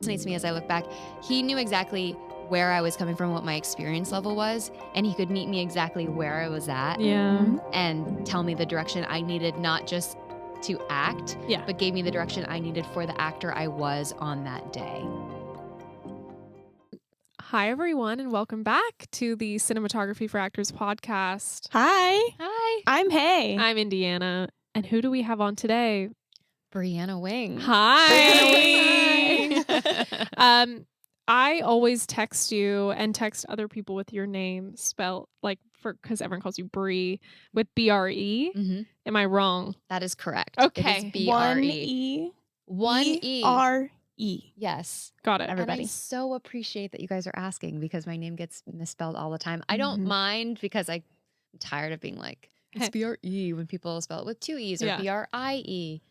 fascinates me as I look back, he knew exactly where I was coming from, what my experience level was, and he could meet me exactly where I was at and tell me the direction I needed, not just to act, but gave me the direction I needed for the actor I was on that day. Hi, everyone, and welcome back to the Cinematography for Actors podcast. Hi. Hi. I'm Hae. I'm Indiana. And who do we have on today? Breanna Wing. Hi. Hi. I always text you and text other people with your name spelled because everyone calls you Bree with B-R-E. Mm-hmm. Am I wrong? That is correct. Okay. It is B-R-E. One E. E-R-E. Yes. Got it. Everybody. And I so appreciate that you guys are asking because my name gets misspelled all the time. I don't mind because I'm tired of being like, it's B-R-E when people spell it with two E's or B-R-I-E.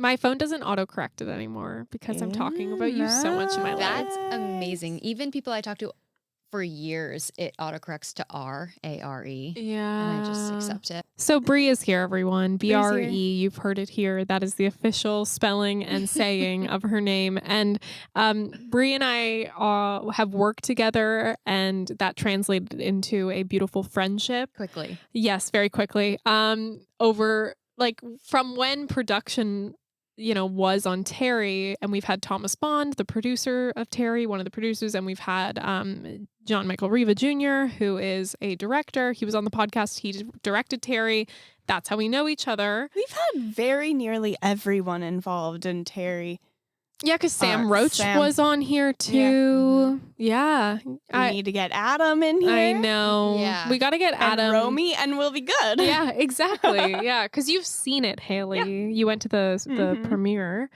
My phone doesn't autocorrect it anymore because I'm talking about you so much in my life. That's amazing. Even people I talk to for years, it autocorrects to R-A-R-E. Yeah. And I just accept it. So Bree is here, everyone. B-R-E. You've heard it here. That is the official spelling and saying of her name. And Bree and I have worked together, and that translated into a beautiful friendship. Quickly. Yes, very quickly. Over from when production was on Terry, and we've had Thomas Bond, the producer of Terry, one of the producers, and we've had John Michael Riva Jr., who is a director. He was on the podcast. He directed Terry. That's how we know each other. We've had very nearly everyone involved in Terry. Yeah, because Sam Roach was on here too. Yeah. We need to get Adam in here. I know. Yeah. We got to get Adam. And Romy, and we'll be good. Yeah, exactly. Yeah, because you've seen it, Haeleigh. Yeah. You went to the premiere.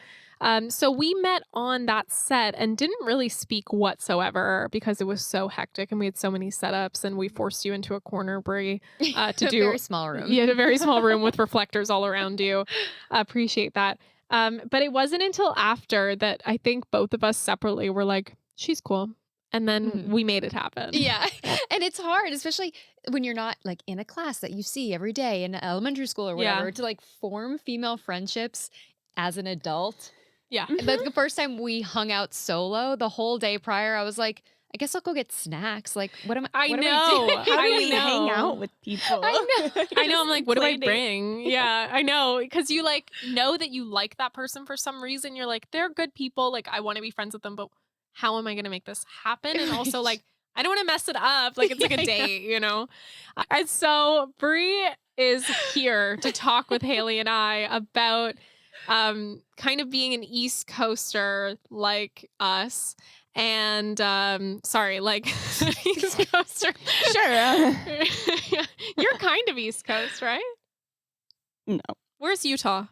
So we met on that set and didn't really speak whatsoever because it was so hectic and we had so many setups, and we forced you into a corner, Bree, to do a very small room. You had a very small room with reflectors all around you. Appreciate that. But it wasn't until after that I think both of us separately were like, she's cool. And then we made it happen. Yeah. And it's hard, especially when you're not like in a class that you see every day in elementary school or whatever, to like form female friendships as an adult. Yeah. The first time we hung out solo, the whole day prior, I was like, I guess I'll go get snacks. Like, what am I? I know. How do we hang out with people? I know. I'm like, what do I bring? Yeah, I know. Because you know that you like that person for some reason. You're like, they're good people. Like, I want to be friends with them, but how am I going to make this happen? And also, like, I don't want to mess it up. Like, it's like a date, And so Bree is here to talk with Haeleigh and I about kind of being an East Coaster like us. And like East Coaster. Sure. You're kind of East Coast, right? No. Where's Utah?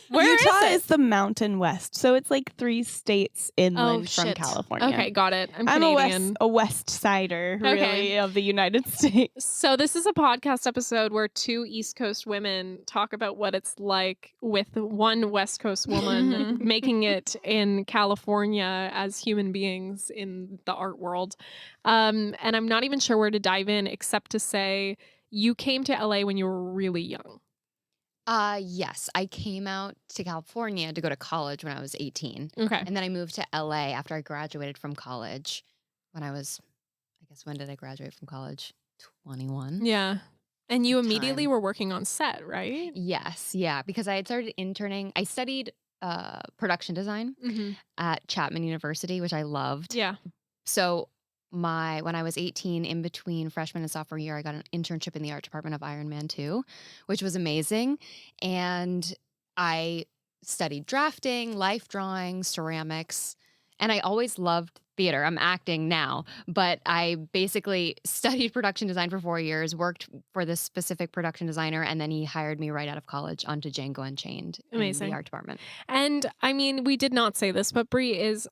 Utah is the Mountain West, so it's like 3 states inland from California. Okay, got it. I'm Canadian. A West Sider, really, of the United States. So this is a podcast episode where 2 East Coast women talk about what it's like with one West Coast woman making it in California as human beings in the art world. And I'm not even sure where to dive in except to say you came to LA when you were really young. Yes, I came out to California to go to college when I was 18. Okay. And then I moved to LA after I graduated from college when I was, when did I graduate from college? 21. Yeah. And you immediately were working on set, right? Yes. Yeah. Because I had started interning. I studied production design at Chapman University, which I loved. Yeah. So when I was 18, in between freshman and sophomore year, I got an internship in the art department of Iron Man 2, which was amazing. And I studied drafting, life drawing, ceramics, and I always loved theater. I'm acting now, but I basically studied production design for 4 years, worked for this specific production designer, and then he hired me right out of college onto Django Unchained in the art department. And I mean, we did not say this, but Bree is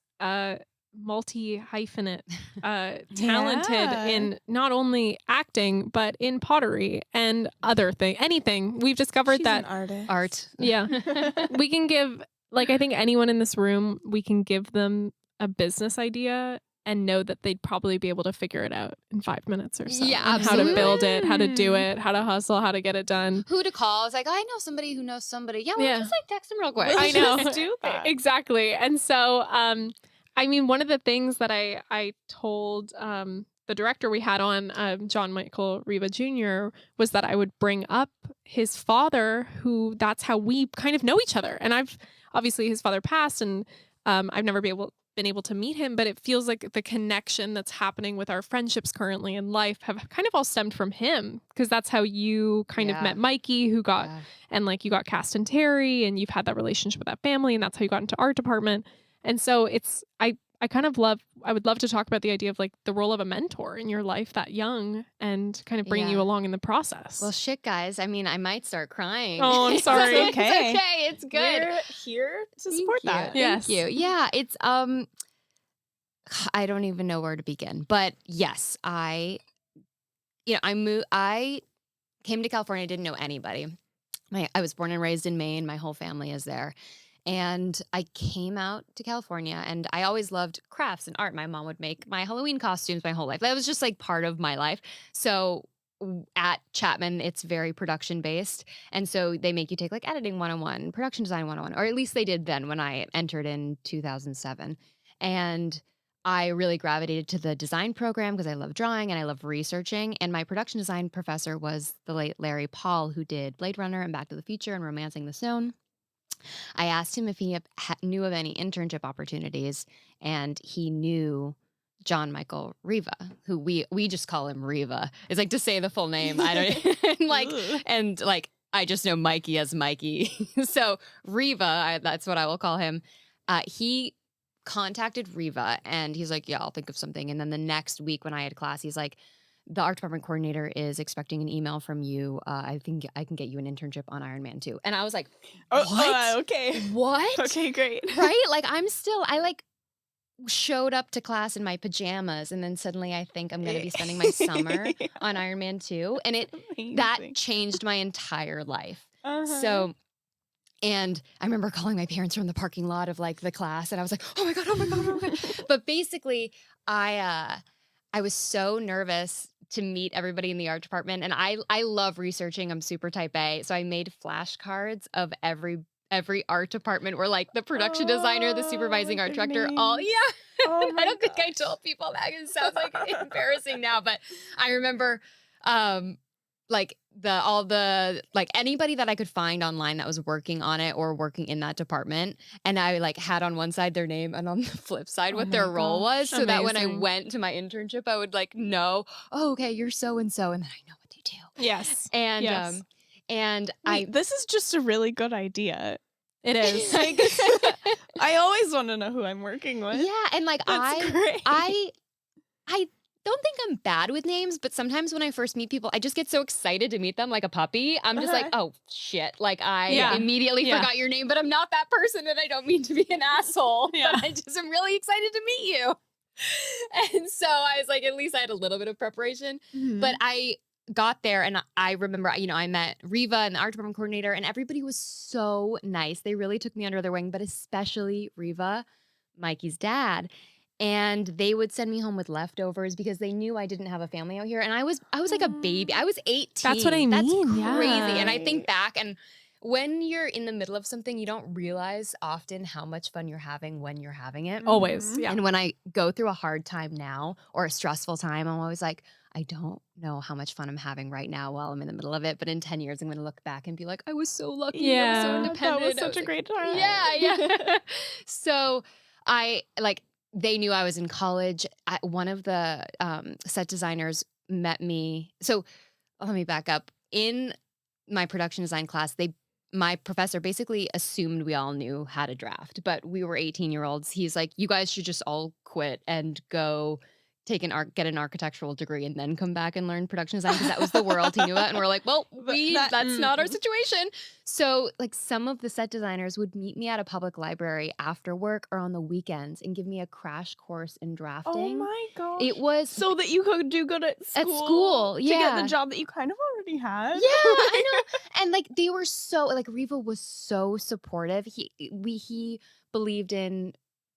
multi-hyphenate talented in not only acting but in pottery and other anything. We've discovered She's that an artist. Art. Yeah. We can give I think anyone in this room, we can give them a business idea and know that they'd probably be able to figure it out in 5 minutes or so. Yeah, and how to absolutely. build it, how to do it, how to hustle, how to get it done. Who to call? It's like, I know somebody who knows somebody. Yeah, we'll just like text them real quick. I know. Just do that. Exactly. And so, I mean, one of the things that I told the director we had on, John Michael Riva Jr., was that I would bring up his father, who that's how we kind of know each other. And obviously his father passed, and I've never been able to meet him, but it feels like the connection that's happening with our friendships currently in life have kind of all stemmed from him, because that's how you kind of met Mikey, who got and like you got cast in Terry, and you've had that relationship with that family, and that's how you got into art department. And so I would love to talk about the idea of like the role of a mentor in your life that young, and kind of bringing you along in the process. Well, shit, guys. I mean, I might start crying. Oh, I'm sorry. It's okay. It's okay. It's good. We're here to support that. Yes. Thank you. Yeah, it's I don't even know where to begin. But yes, I came to California, I didn't know anybody. I was born and raised in Maine. My whole family is there. And I came out to California, and I always loved crafts and art. My mom would make my Halloween costumes my whole life. That was just like part of my life. So at Chapman, it's very production based. And so they make you take like editing 101, production design 101, or at least they did then when I entered in 2007. And I really gravitated to the design program because I love drawing and I love researching. And my production design professor was the late Larry Paul, who did Blade Runner and Back to the Future and Romancing the Stone. I asked him if he knew of any internship opportunities, and he knew John Michael Riva, who we just call him Riva. It's like to say the full name. I don't and I just know Mikey as Mikey. So Riva, that's what I will call him. He contacted Riva, and he's like, "Yeah, I'll think of something." And then the next week when I had class, he's like, "The art department coordinator is expecting an email from you. I think I can get you an internship on Iron Man 2." And I was like, "What? Okay. What? Okay, great. Right? Like I showed up to class in my pajamas, and then suddenly I think I'm going to be spending my summer on Iron Man 2, and that changed my entire life. So, and I remember calling my parents from the parking lot of like the class, and I was like, "Oh my god, oh my god, oh my god!" But basically, I was so nervous to meet everybody in the art department, and I love researching. I'm super type A, so I made flashcards of every art department where like the production designer, the supervising art director, all I don't think I told people that. It sounds like embarrassing now, but I remember like anybody that I could find online that was working on it or working in that department, and I like had on one side their name and on the flip side what their role was, so that when I went to my internship I would like know, oh, okay, you're so and so, and then I know what they do. Yes. And yes. And Wait, this is just a really good idea. It is. I always want to know who I'm working with. Yeah, and like That's great. I don't think I'm bad with names, but sometimes when I first meet people, I just get so excited to meet them like a puppy. I'm just like, oh shit, like I immediately forgot your name, but I'm not that person, and I don't mean to be an asshole. But I just am really excited to meet you. And so I was like, at least I had a little bit of preparation. But I got there, and I remember, I met Riva and the art department coordinator, and everybody was so nice. They really took me under their wing, but especially Riva, Mikey's dad. And they would send me home with leftovers because they knew I didn't have a family out here. And I was like a baby. I was 18. That's what I mean. That's crazy. Yeah. And I think back, and when you're in the middle of something, you don't realize often how much fun you're having when you're having it. Always. Yeah. And when I go through a hard time now or a stressful time, I'm always like, I don't know how much fun I'm having right now while I'm in the middle of it. But in 10 years, I'm going to look back and be like, I was so lucky. Yeah. I was so independent. That was such a great time. Yeah. So they knew I was in college. One of the set designers met me. So let me back up. In my production design class, my professor basically assumed we all knew how to draft, but we were 18-year-olds. He's like, you guys should just all quit and go get an architectural degree and then come back and learn production design, because that was the world he knew about. And we're like, well, that's not our situation. So like some of the set designers would meet me at a public library after work or on the weekends and give me a crash course in drafting. Oh my gosh. It was so that you could do good at school. Yeah. To get the job that you kind of already had. Yeah, I know. And like they were so, like Riva was so supportive. He believed in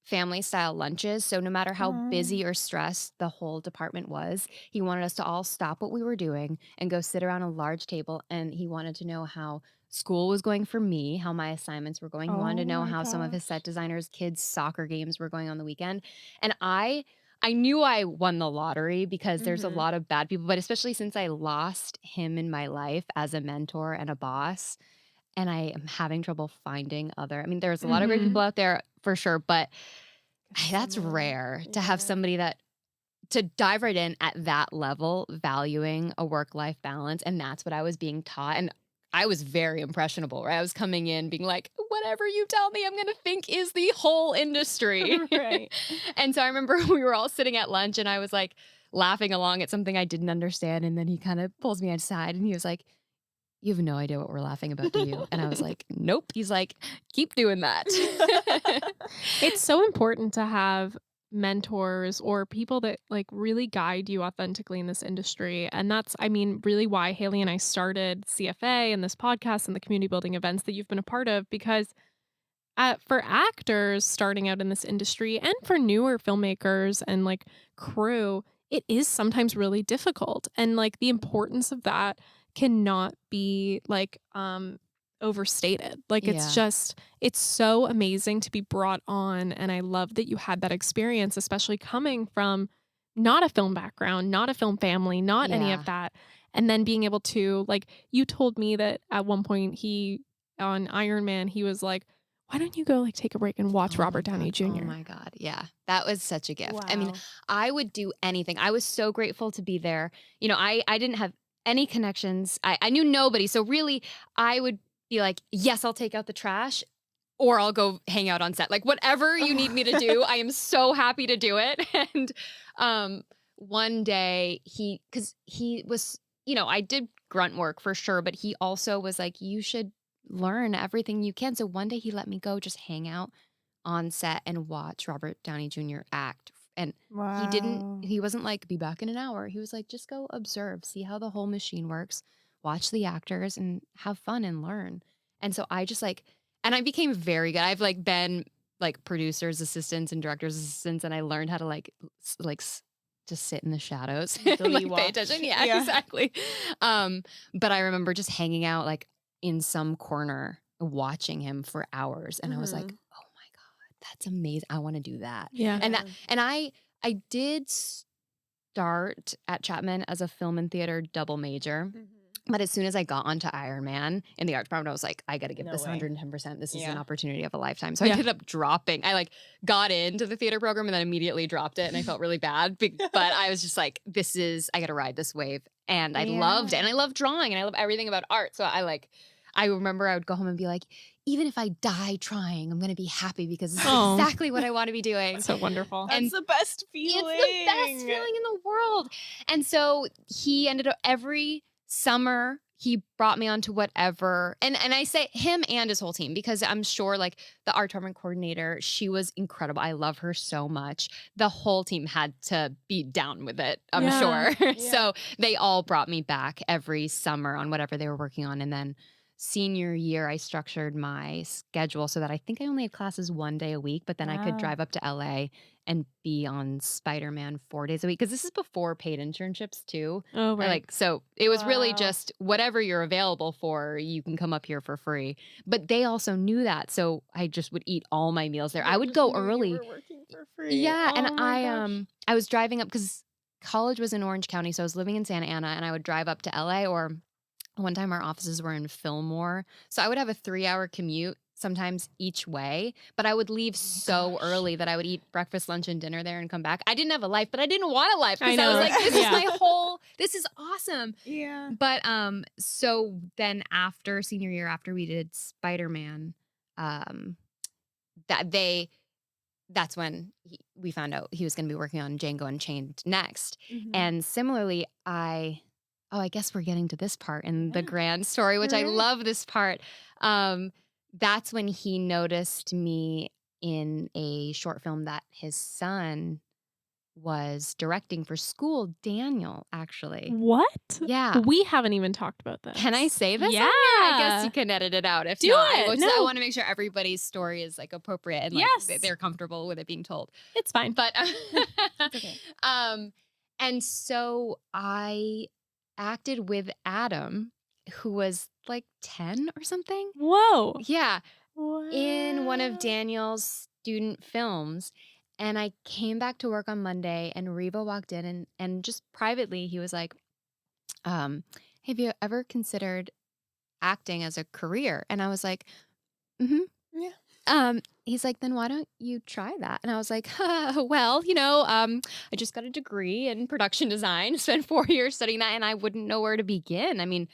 family style lunches. So no matter how Aw. busy or stressed the whole department was, he wanted us to all stop what we were doing and go sit around a large table. And he wanted to know how school was going for me, how my assignments were going. He wanted Oh to know my how some of his set gosh. designers' kids' soccer games were going on the weekend. And I knew I won the lottery because there's a Mhm. lot of bad people, but especially since I lost him in my life as a mentor and a boss, and I am having trouble finding other. I mean, there's a lot of great Mhm. people out there for sure, but that's Similar. rare to have Yeah. somebody that to dive right in at that level, valuing a work-life balance, and that's what I was being taught, and I was very impressionable, right? I was coming in being like, "Whatever you tell me, I'm gonna think is the whole industry." Right. And so I remember we were all sitting at lunch, and I was, like, laughing along at something I didn't understand, and then he kinda pulls me aside, and he was like, "You have no idea what we're laughing about, do you?" And I was like, "Nope." He's like, "Keep doing that." It's so important to have mentors or people that like really guide you authentically in this industry. And that's, I mean, really why Haeleigh and I started CFA and this podcast and the community building events that you've been a part of, because for actors starting out in this industry and for newer filmmakers and like crew, it is sometimes really difficult. And like the importance of that cannot be like overstated. Like it's Yeah. just it's so amazing to be brought on, and I love that you had that experience, especially coming from not a film background, not a film family, not any of Yeah. that. And then being able to like you told me that at one point he on Iron Man, he was like, why don't you go, like, take a break and watch Oh my Robert Downey god. Oh Jr.? my god. Yeah. That was such a gift. I mean, Wow. I would do anything. I was so grateful to be there. You know, I didn't have any connections. I knew nobody. So really, I would be like, "Yes, I'll take out the trash or I'll go hang out on set." Like whatever you need me to do, I am so happy to do it. And um one day cuz he was, I did grunt work for sure, but he also was like, "You should learn everything you can." So one day he let me go just hang out on set and watch Robert Downey Jr. act. And Wow. he wasn't like, "Be back in an hour." He was like, "Just go observe, see how the whole machine works, watch the actors and have fun and learn." And so I just like, and I became very good. I've like been like producers, assistants, and directors' assistants, and I learned how to just sit in the shadows and Glee like pay watch. attention. Yeah, Yeah. exactly. But I remember just hanging out like in some corner watching him for hours, and I was like, Mhm. "Oh my god, that's amazing. I want to do that." Yeah. And Yeah. I did start at Chapman as a film and theater double major. Mhm. But as soon as I got onto Iron Man in the art department, I was like, I got to give No this way. 110%. This is an Yeah. opportunity of a lifetime. So I Yeah. ended up dropping. I like got into the theater program and then immediately dropped it. And I felt really bad. But I was just like, I got to ride this wave. And I loved it. Yeah. And I love drawing and I love everything about art. So I remember I would go home and be like, even if I die trying, I'm going to be happy because this is Oh, exactly what I want to be doing. so wonderful. And That's the best feeling. it's the best feeling in the world. And so he ended up every summer he brought me on to whatever. And I say him and his whole team because I'm sure like the art department coordinator, she was incredible. I love her so much. The whole team had to be down with it, I'm Yeah. sure. Yeah. So they all brought me back every summer on whatever they were working on. And then senior year, I structured my schedule so that I think I only had classes 1 day a week, but then I could Wow. drive up to LA and be on Spider-Man 4 days a week. Cause this is before paid internships too. Oh, right. So it was really Wow. just whatever you're available for, you can come up here for free. But they also knew that. So I just would eat all my meals there. I They would just go knew you early. were working for free. Yeah. And Oh my gosh. I was driving up because college was in Orange County. So I was living in Santa Ana and I would drive up to LA, or one time our offices were in Fillmore. So I would have a 3-hour commute sometimes each way, but I would leave so Gosh. early that I would eat breakfast, lunch, and dinner there and come back. I didn't have a life, but I didn't want a life I because I was know. like, this is Yeah. this is awesome. Yeah. But so then after senior year, after we did Spider-Man, um, that they that's when we found out he was going to be working on Django Unchained next. Mhm. And similarly, I guess we're getting to this part in the Yeah. grand story, which I Right. love this part. That's when he noticed me in a short film that his son was directing for school. Daniel, actually. What? Yeah. We haven't even talked about this. Can I say this? Yeah. On here? I guess you can edit it out. If Do not, it. I No. want to make sure everybody's story is like appropriate and like Yes. they're comfortable with it being told. It's fine. But It's okay. and so I acted with Adam, who was like 10 or something. Whoa. Yeah, Wow. in one of Daniel's student films. And I came back to work on Monday, and Reva walked in, and just privately, he was like, have you ever considered acting as a career? And I was like, mm-hmm. Yeah. He's like, then why don't you try that? And I was like, well, I just got a degree in production design, spent 4 years studying that, and I wouldn't know where to begin. I mean,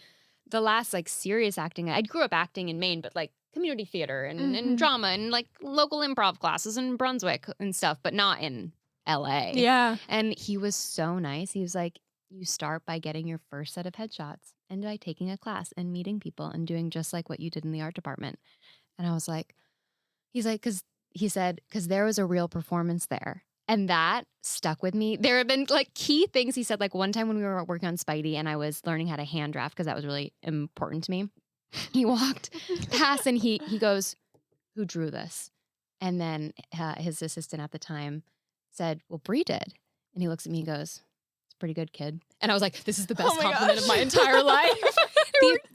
the last like serious acting, I grew up acting in Maine, but like community theater and drama and like local improv classes in Brunswick and stuff, but not in LA. Yeah. And he was so nice. He was like, you start by getting your first set of headshots and by taking a class and meeting people and doing just like what you did in the art department. And I was like, he's like, because there was a real performance there. And that stuck with me. There have been like key things he said, like one time when we were working on Spidey and I was learning how to hand draft because that was really important to me. He walked past and he goes, who drew this? And then his assistant at the time said, well, Bree did. And he looks at me and goes, it's pretty good, kid. And I was like, this is the best compliment of my entire life.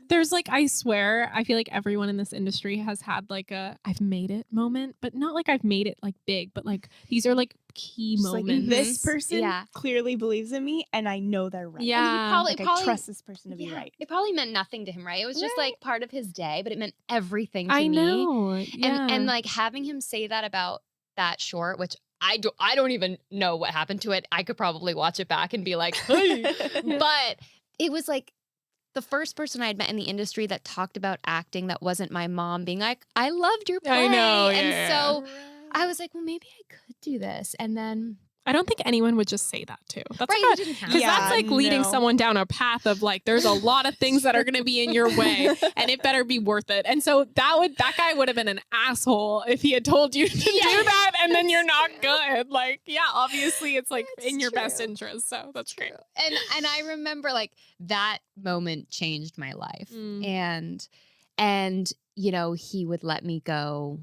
There's like, I swear, I feel like everyone in this industry has had like a I've made it moment, but not like I've made it like big, but like these are like key Just like, moments. this person Yeah. clearly believes in me, and I know they're right. Yeah. And he probably, Like, I trust this person to be right. It probably meant nothing to him, right? It was just Right. like part of his day, but it meant everything to I me. know. Yeah. And like having him say that about that short, which I don't even know what happened to it. I could probably watch it back and be like, hey. But it was like the first person I had met in the industry that talked about acting that wasn't my mom being like, I loved your play. I know. And Yeah. so I was like, well, maybe I could do this. And then I don't think anyone would just say that too. That's right, like he didn't have because to. that's like leading no. someone down a path of like there's a lot of things that are going to be in your way and it better be worth it. And so that guy would have been an asshole if he had told you to do that and then you're not good. Like, yeah, obviously it's like That's in your best true. interest. So that's great. And I remember like that moment changed my life. And he would let me go.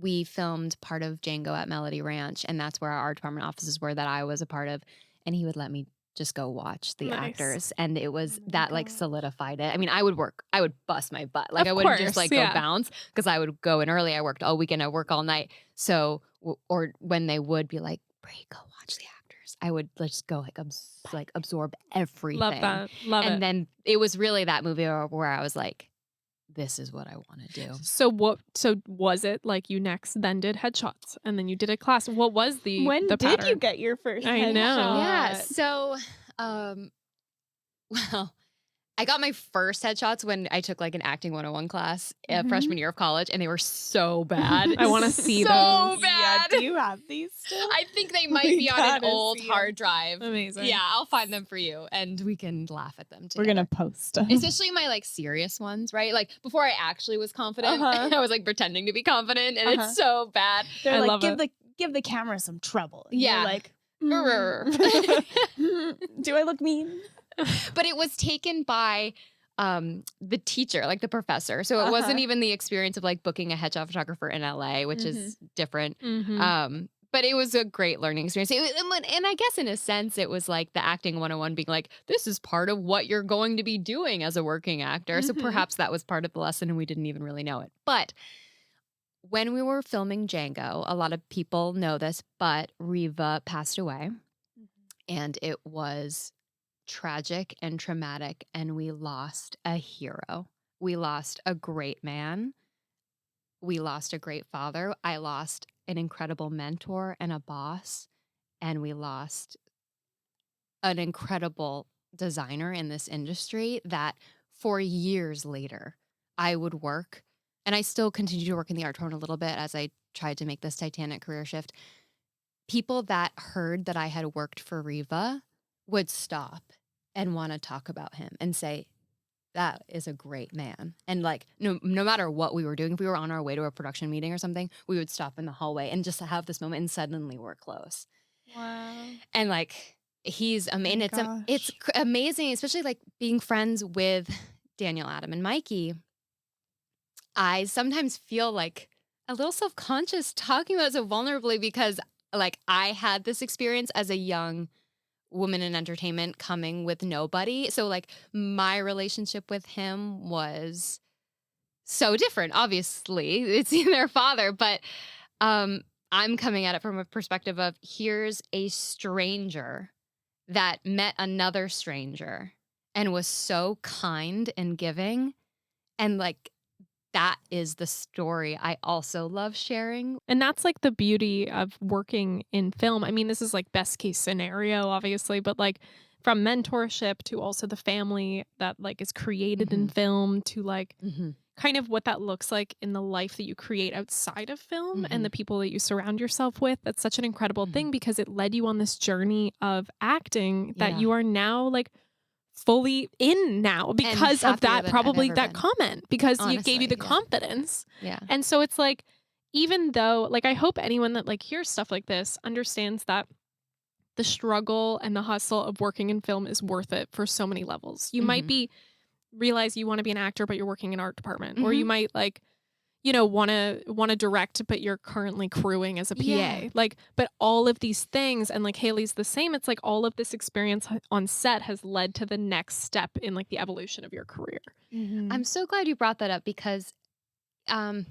We filmed part of Django at Melody Ranch, and that's where our art department offices were that I was a part of. And he would let me just go watch the actors. And it was that like solidified it. I mean, I would bust my butt. Like I wouldn't just like go bounce because I would go in early. I worked all weekend. I work all night. So, or when they would be like, Brie, go watch the actors, I would just go like absorb everything. Love that. Love it. And then it was really that movie where I was like, this is what I want to do. So was it like you next then did headshots and then you did a class? What was the When the did pattern? you get your first I headshot? know. Yeah. So, well, I got my first headshots when I took like an acting 101 class freshman year of college, and they were so bad. I want to see so those. bad. Yeah, do you have these still? I think they might We be on an gotta old see hard drive. Amazing. Yeah, I'll find them for you, and we can laugh at them together. We're gonna post them. Especially my like serious ones, right? Like before I actually was confident, I was like pretending to be confident, and it's so bad. They're I like, love give the camera some trouble. And Yeah. you're like, do I look mean? But it was taken by the teacher, like the professor. So it wasn't even the experience of like booking a headshot photographer in LA, which is different. But it was a great learning experience. And I guess in a sense, it was like the acting 101 being like, this is part of what you're going to be doing as a working actor. So perhaps that was part of the lesson and we didn't even really know it. But when we were filming Django, a lot of people know this, but Reva passed away. And it was tragic and traumatic, and we lost a hero. We lost a great man. We lost a great father. I lost an incredible mentor and a boss, and we lost an incredible designer in this industry that for years later I would work, and I still continue to work in the art department a little bit as I tried to make this titanic career shift. People that heard that I had worked for Reva would stop and want to talk about him and say, that is a great man. And like, no matter what we were doing, if we were on our way to a production meeting or something, we would stop in the hallway and just have this moment and suddenly we're close. Wow. And like he's amazing. It's Gosh. amazing, especially like being friends with Daniel, Adam, and Mikey. I sometimes feel like a little self-conscious talking about it so vulnerably because like I had this experience as a young woman in entertainment coming with nobody. So like my relationship with him was so different. Obviously, it's their father, but I'm coming at it from a perspective of here's a stranger that met another stranger and was so kind and giving, and like that is the story I also love sharing. And that's like the beauty of working in film. I mean, this is like best case scenario, obviously, but like from mentorship to also the family that like is created in film to like kind of what that looks like in the life that you create outside of film and the people that you surround yourself with. That's such an incredible thing because it led you on this journey of acting that you are now like fully in now because of that, probably that comment, because it gave you the confidence. Yeah. And so it's like, even though like, I hope anyone that like hears stuff like this understands that the struggle and the hustle of working in film is worth it for so many levels. You might be realize you want to be an actor, but you're working in art department, or you might like, you know, want to direct, but you're currently crewing as a PA. Yeah. Like, but all of these things, and like Haleigh's the same. It's like all of this experience on set has led to the next step in like the evolution of your career. I'm so glad you brought that up because, I,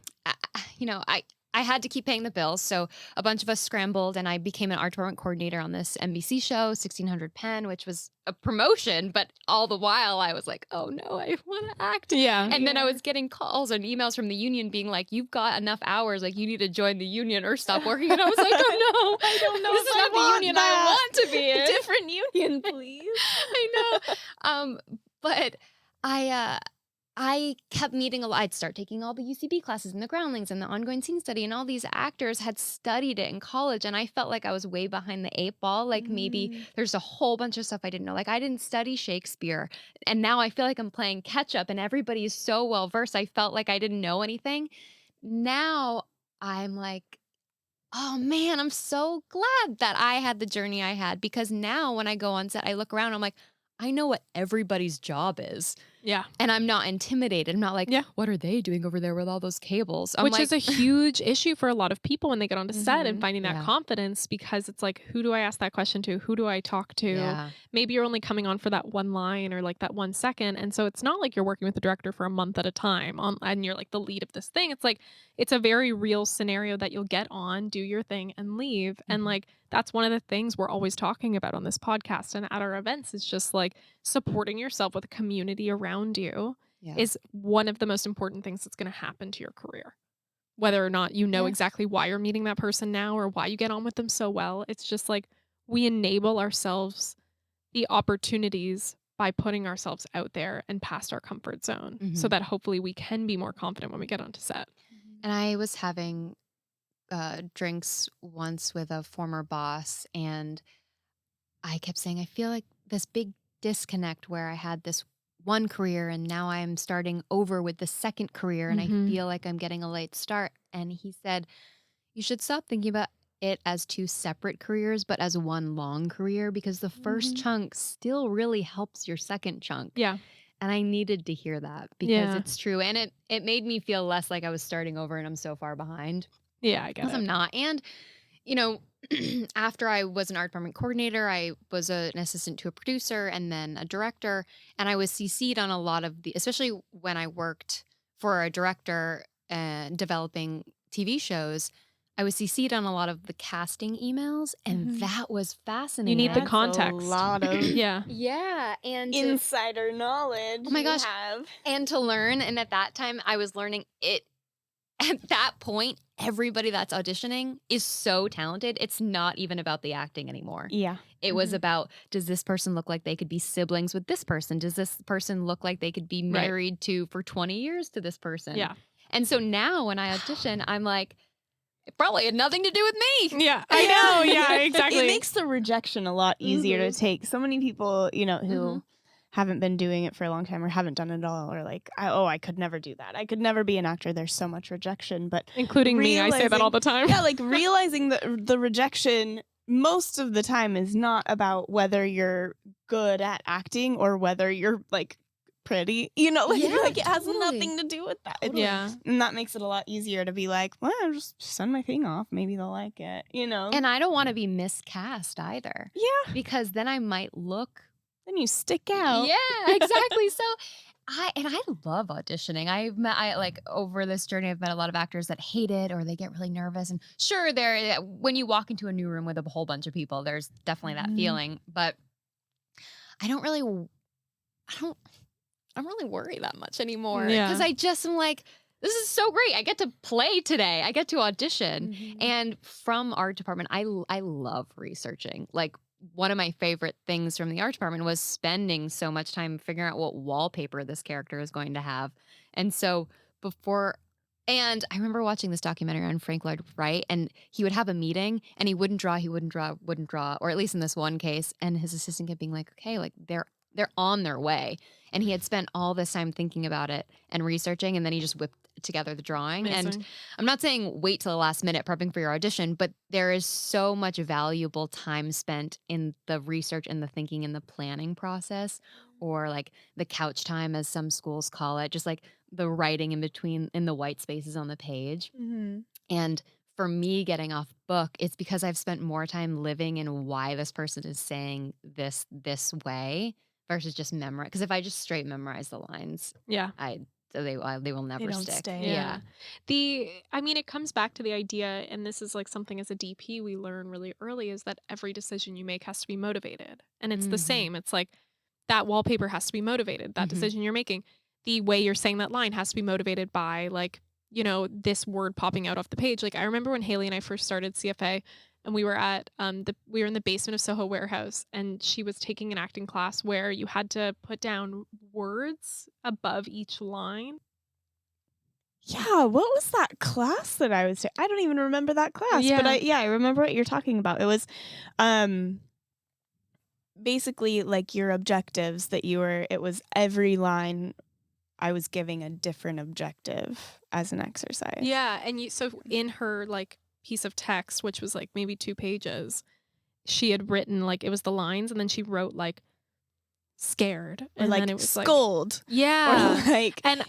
you know, I had to keep paying the bills. So a bunch of us scrambled and I became an art department coordinator on this NBC show, 1600 Penn, which was a promotion. But all the while I was like, oh no, I want to act. Yeah. And then I was getting calls and emails from the union being like, you've got enough hours. Like you need to join the union or stop working. And I was like, oh no, I don't know this if is I not the want union that. I want to be in. Different union, please. I know. But I kept meeting a lot. I'd start taking all the UCB classes and the groundlings and the ongoing scene study, and all these actors had studied it in college, and I felt like I was way behind the eight ball. Like maybe there's a whole bunch of stuff I didn't know. Like I didn't study Shakespeare, and now I feel like I'm playing catch up, and everybody's so well versed. I felt like I didn't know anything. Now I'm like, oh man, I'm so glad that I had the journey I had, because now when I go on set, I look around, I'm like, I know what everybody's job is. Yeah. And I'm not intimidated. I'm not like, what are they doing over there with all those cables? I'm Which like, is a huge issue for a lot of people when they get onto set and finding that Yeah. confidence, because it's like, who do I ask that question to? Who do I talk to? Yeah. Maybe you're only coming on for that one line or like that 1 second. And so it's not like you're working with the director for a month at a time and you're like the lead of this thing. It's like, it's a very real scenario that you'll get on, do your thing and leave. And like, that's one of the things we're always talking about on this podcast and at our events. It's just like supporting yourself with a community around you is one of the most important things that's going to happen to your career. Whether or not you know exactly why you're meeting that person now or why you get on with them so well, it's just like we enable ourselves the opportunities by putting ourselves out there and past our comfort zone so that hopefully we can be more confident when we get onto set. And I was having drinks once with a former boss, and I kept saying, I feel like this big disconnect where I had this one career and now I'm starting over with the second career, and I feel like I'm getting a late start. And he said, you should stop thinking about it as two separate careers, but as one long career, because the first chunk still really helps your second chunk. Yeah. And I needed to hear that because it's true. And it made me feel less like I was starting over and I'm so far behind. Yeah, I get it. Because I'm not. And, you know, after I was an art department coordinator, I was an assistant to a producer and then a director. And I was CC'd on a lot of the, especially when I worked for a director developing TV shows, I was CC'd on a lot of the casting emails. And that was fascinating. You need the That's context. A lot of Yeah. And insider knowledge. Oh my gosh. And to learn. And at that time, I was learning it. At that point, everybody that's auditioning is so talented. It's not even about the acting anymore. Yeah. It was about, does this person look like they could be siblings with this person? Does this person look like they could be married to for 20 years to this person? Yeah. And so now when I audition, I'm like, it probably had nothing to do with me. Yeah, I know. Yeah, exactly. It makes the rejection a lot easier to take. So many people, you know, who haven't been doing it for a long time or haven't done it at all, or like, I could never do that. I could never be an actor. There's so much rejection, but including me, I say that all the time. Yeah, like realizing the rejection most of the time is not about whether you're good at acting or whether you're like pretty, like it has nothing to do with that. Yeah. And that makes it a lot easier to be like, well, I'll just send my thing off. Maybe they'll like it, And I don't want to be miscast either. Yeah. Because then I might look. Then you stick out. Yeah, exactly. So I love auditioning. Over this journey, I've met a lot of actors that hate it or they get really nervous. And sure, when you walk into a new room with a whole bunch of people, there's definitely that feeling. But I don't really worry that much anymore. Because I just am like, this is so great. I get to play today. I get to audition. And from art department, I love researching. Like, one of my favorite things from the art department was spending so much time figuring out what wallpaper this character is going to have. And so and I remember watching this documentary on Frank Lloyd Wright, and he would have a meeting and he wouldn't draw, or at least in this one case. And his assistant kept being like, okay, like they're on their way. And he had spent all this time thinking about it and researching, and then he just whipped together the drawing. Amazing. And I'm not saying wait till the last minute prepping for your audition, but there is so much valuable time spent in the research and the thinking and the planning process, or like the couch time, as some schools call it, just like the writing in the white spaces on the page. And for me, getting off book, it's because I've spent more time living in why this person is saying this way versus just memorize. Because if I just straight memorize the lines, they will never don't stick. stay. Yeah. It comes back to the idea, and this is like something as a DP we learn really early, is that every decision you make has to be motivated. And it's the same. It's like that wallpaper has to be motivated. That decision you're making, the way you're saying that line has to be motivated by like, this word popping out off the page. Like I remember when Haeleigh and I first started CFA, and we were at we were in the basement of Soho Warehouse, and she was taking an acting class where you had to put down words above each line. Yeah, what was that class that I was taking? I don't even remember that class, but I remember what you're talking about. It was basically like your objectives it was every line I was giving a different objective as an exercise. Yeah, and so in her like piece of text, which was like maybe 2 pages, she had written like it was the lines, and then she wrote like scared, and like then it was scold. Like, yeah, or like and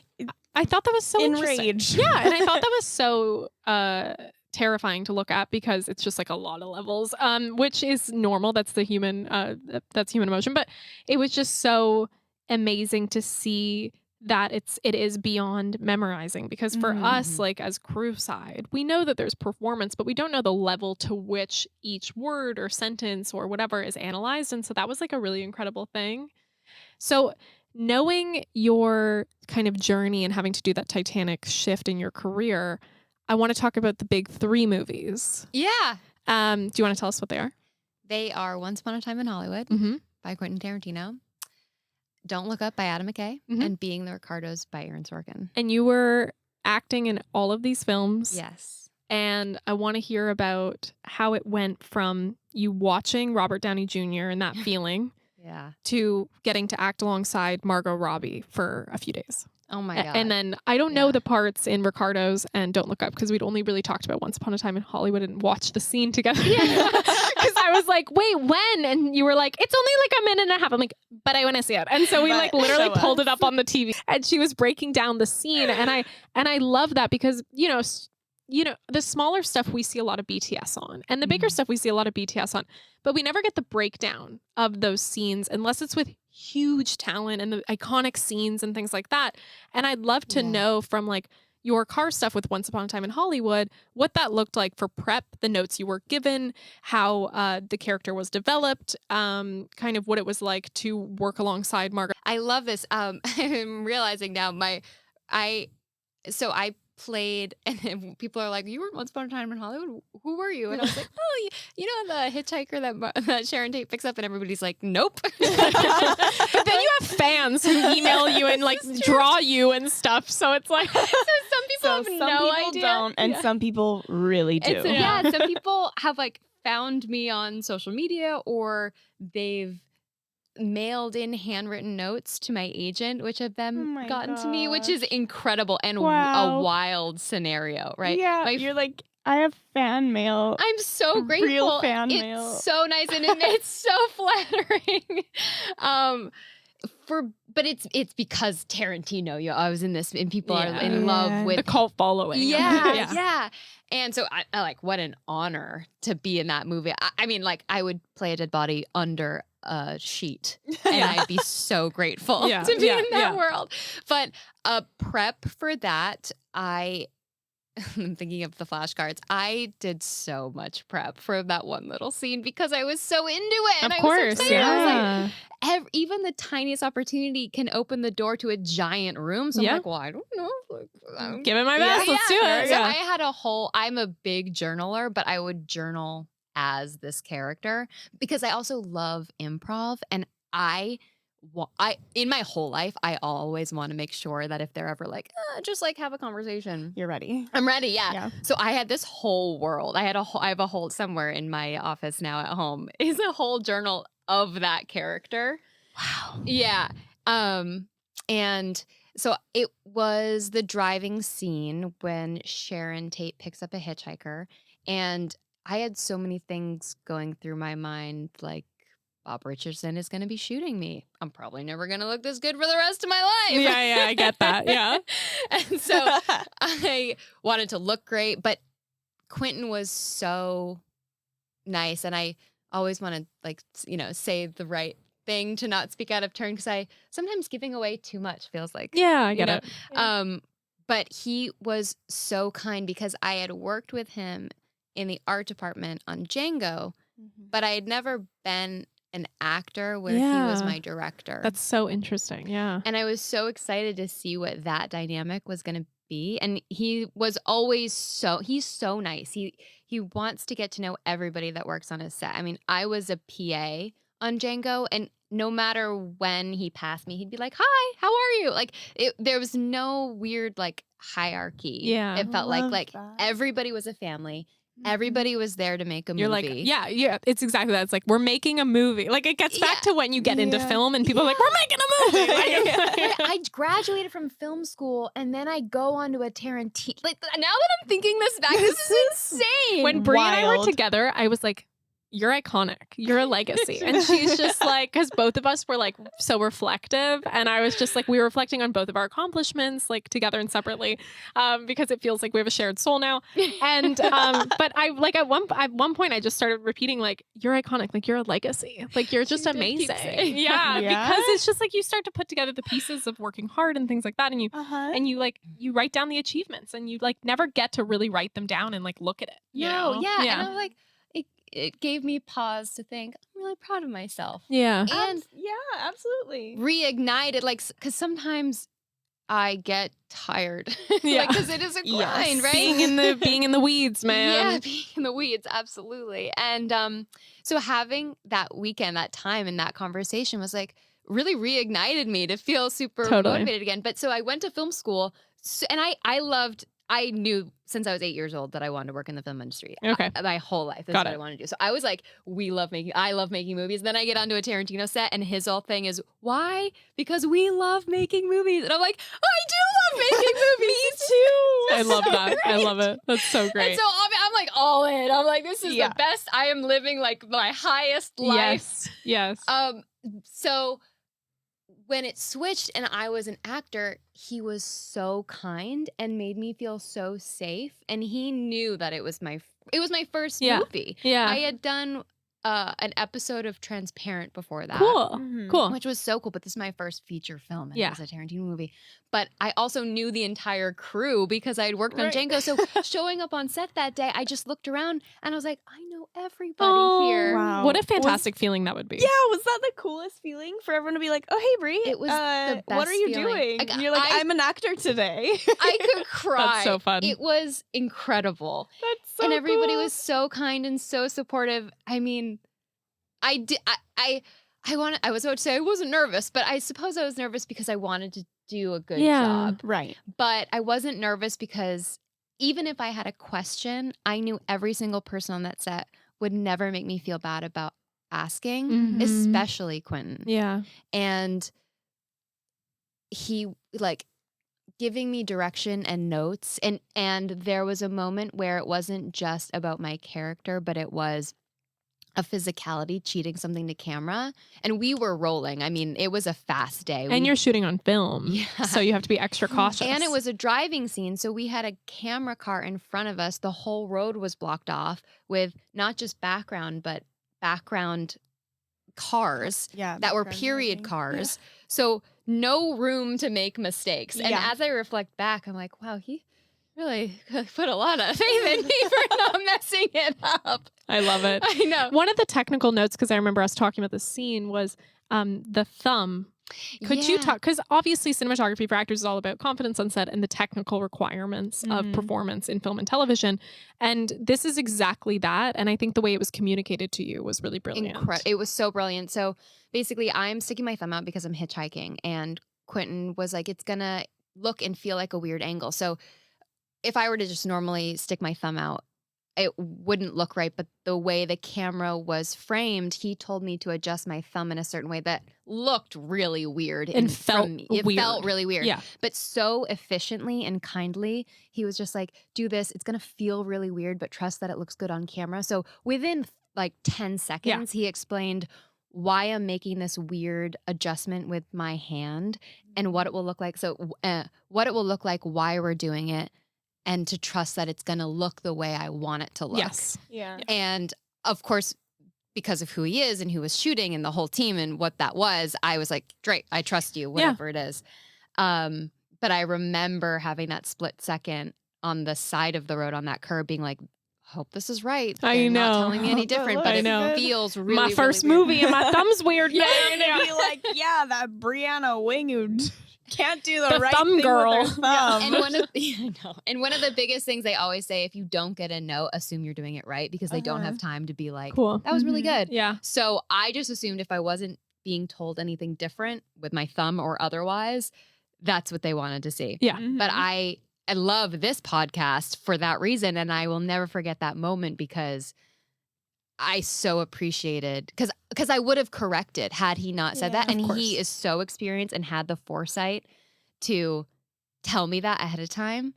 I thought that was so enraged. Yeah, and I thought that was so terrifying to look at, because it's just like a lot of levels, which is normal. That's the human that's human emotion, but it was just so amazing to see that it is beyond memorizing, because for us, like as crew side, we know that there's performance, but we don't know the level to which each word or sentence or whatever is analyzed. And so that was like a really incredible thing. So knowing your kind of journey and having to do that titanic shift in your career, I want to talk about the big 3 movies. Yeah. Do you want to tell us what they are? They are Once Upon a Time in Hollywood by Quentin Tarantino, Don't Look Up by Adam McKay, and Being the Ricardos by Aaron Sorkin. And you were acting in all of these films. Yes. And I want to hear about how it went from you watching Robert Downey Jr. and that feeling to getting to act alongside Margot Robbie for a few days. Oh my God. And then I don't know the parts in Ricardos and Don't Look Up, because we'd only really talked about Once Upon a Time in Hollywood and watched the scene together. Because I was like, wait, when? And you were like, it's only like a minute and a half. I'm like, but I want to see it. And so we like literally pulled it up on the TV, and she was breaking down the scene. And I love that, because, the smaller stuff we see a lot of BTS on, and the bigger stuff we see a lot of BTS on, but we never get the breakdown of those scenes unless it's with huge talent and the iconic scenes and things like that. And I'd love to know from like your car stuff with Once Upon a Time in Hollywood, what that looked like for prep, the notes you were given, how the character was developed, kind of what it was like to work alongside Margaret. I love this. I'm realizing now I played, and people are like, you were Once Upon a Time in Hollywood? Who were you? And I was like, oh, the hitchhiker that Sharon Tate picks up, and everybody's like, nope. But then you have fans who email you and like draw you and stuff. So it's like, so some people have no idea. Don't, and some people really do. Some people have like found me on social media, or they've mailed in handwritten notes to my agent, which have then gotten to me, which is incredible and a wild scenario, right? Yeah, you're like, I have fan mail. I'm so grateful. Real fan it's mail. so nice and it's so flattering. But it's because Tarantino, I was in this and people are in love with the cult following. Yeah. And so I like, what an honor to be in that movie. I mean, like, I would play a dead body under a sheet and I'd be so grateful to be in that world. But prep for that, I'm thinking of the flashcards. I did so much prep for that one little scene because I was so into it. And Of I course, was so excited. I was like, even the tiniest opportunity can open the door to a giant room. So I'm like, well, I don't know. Like, give it my best. Let's do it. So I had I'm a big journaler, but I would journal as this character because I also love improv and in my whole life, I always want to make sure that if they're ever like, just like have a conversation, You're ready. I'm ready. Yeah. So I had this whole world. I have a whole somewhere in my office now at home is a whole journal of that character. Wow. Yeah. And so it was the driving scene when Sharon Tate picks up a hitchhiker, and I had so many things going through my mind, like, Bob Richardson is going to be shooting me. I'm probably never going to look this good for the rest of my life. Yeah, I get that. Yeah. And so I wanted to look great, but Quentin was so nice. And I always want to, like, say the right thing to not speak out of turn because sometimes giving away too much feels like. Yeah, I get it. Yeah. But he was so kind because I had worked with him in the art department on Django, but I had never been an actor where he was my director. That's so interesting. Yeah. And I was so excited to see what that dynamic was going to be. And he was always he's so nice. He wants to get to know everybody that works on his set. I mean, I was a PA on Django, and no matter when he passed me, he'd be like, "Hi, how are you?" Like there was no weird like hierarchy. Yeah. It felt like everybody was a family. Everybody was there to make a movie. You're like, yeah, it's exactly that. It's like, we're making a movie. Like, it gets back to when you get into film and people are like, we're making a movie. I graduated from film school and then I go on to a Tarantino. Like, now that I'm thinking this back, this is insane. When Bree and I were together, I was like, you're iconic. You're a legacy. And she's just like, because both of us were like so reflective. And I was just like, we were reflecting on both of our accomplishments, like together and separately, because it feels like we have a shared soul now. And, but I like at one point I just started repeating like, you're iconic. Like you're a legacy. Like you're just amazing. Yeah. Because it's just like, you start to put together the pieces of working hard and things like that. And you like, you write down the achievements and you like never get to really write them down and like look at it. Yeah. And I'm like, it gave me pause to think, I'm really proud of myself. Yeah. And yeah, absolutely. Reignited, like, because sometimes I get tired. Yeah. Because it is a grind, right? Being in the weeds, man. Yeah, being in the weeds, absolutely. And so having that weekend, that time and that conversation was like really reignited me to feel super motivated again. But so I went to film school and I knew since I was 8 years old that I wanted to work in the film industry. Okay. My whole life. That's what I wanted to do. So I was like, I love making movies. Then I get onto a Tarantino set and his whole thing is, why? Because we love making movies. And I'm like, I do love making movies. Me too. I love that. I love it. That's so great. And so I'm like all in. I'm like, this is the best. I am living like my highest life. Yes. So when it switched and I was an actor, he was so kind and made me feel so safe. And he knew that it was my first movie. Yeah. I had done an episode of Transparent before that. Cool. Which was so cool. But this is my first feature film. And it was a Tarantino movie. But I also knew the entire crew because I had worked on Django. So showing up on set that day, I just looked around and I was like, I know everybody here. Wow. What a fantastic feeling that would be. Yeah, was that the coolest feeling for everyone to be like, oh, hey, Bree. It was the best what are you feeling. doing? And you're like, I'm an actor today. I could cry. That's so fun. It was incredible. That's so And everybody cool. was so kind and so supportive. I mean, I was about to say I wasn't nervous, but I suppose I was nervous because I wanted to do a good job. Right. But I wasn't nervous because even if I had a question, I knew every single person on that set would never make me feel bad about asking, especially Quentin. Yeah. And he like giving me direction and notes. And there was a moment where it wasn't just about my character, but it was a physicality cheating something to camera. And we were rolling. I mean, it was a fast day. And you're shooting on film. Yeah. So you have to be extra cautious. And it was a driving scene. So we had a camera car in front of us. The whole road was blocked off with not just background, but background cars that were period cars. Yeah. So no room to make mistakes. And as I reflect back, I'm like, wow, he really put a lot of faith in me for not messing it up. I love it. I know. One of the technical notes, because I remember us talking about this scene, was the thumb. Could you talk, because obviously cinematography for actors is all about confidence on set and the technical requirements of performance in film and television. And this is exactly that. And I think the way it was communicated to you was really brilliant. It was so brilliant. So basically I'm sticking my thumb out because I'm hitchhiking, and Quentin was like, it's going to look and feel like a weird angle. So if I were to just normally stick my thumb out, it wouldn't look right. But the way the camera was framed, he told me to adjust my thumb in a certain way that looked really weird. And felt really weird. Yeah. But so efficiently and kindly, he was just like, do this. It's going to feel really weird, but trust that it looks good on camera. So within like 10 seconds, he explained why I'm making this weird adjustment with my hand and what it will look like. So what it will look like, why we're doing it, and to trust that it's going to look the way I want it to look. Yes. Yeah. And of course, because of who he is and who was shooting and the whole team and what that was, I was like, great, I trust you, whatever it is. But I remember having that split second on the side of the road on that curb being like, hope this is right. They're not telling me any different, but it feels really, my first really movie and my thumb's weird. Yeah, you're gonna be like, that Breanna wing who can't do the right thumb thing girl. with her thumb. And one of the biggest things they always say, if you don't get a no, assume you're doing it right, because they don't have time to be like, cool, that was really good. Yeah. So I just assumed if I wasn't being told anything different with my thumb or otherwise, that's what they wanted to see. Yeah. But I love this podcast for that reason. And I will never forget that moment, because I so appreciated, because I would have corrected had he not said that. And he is so experienced and had the foresight to tell me that ahead of time.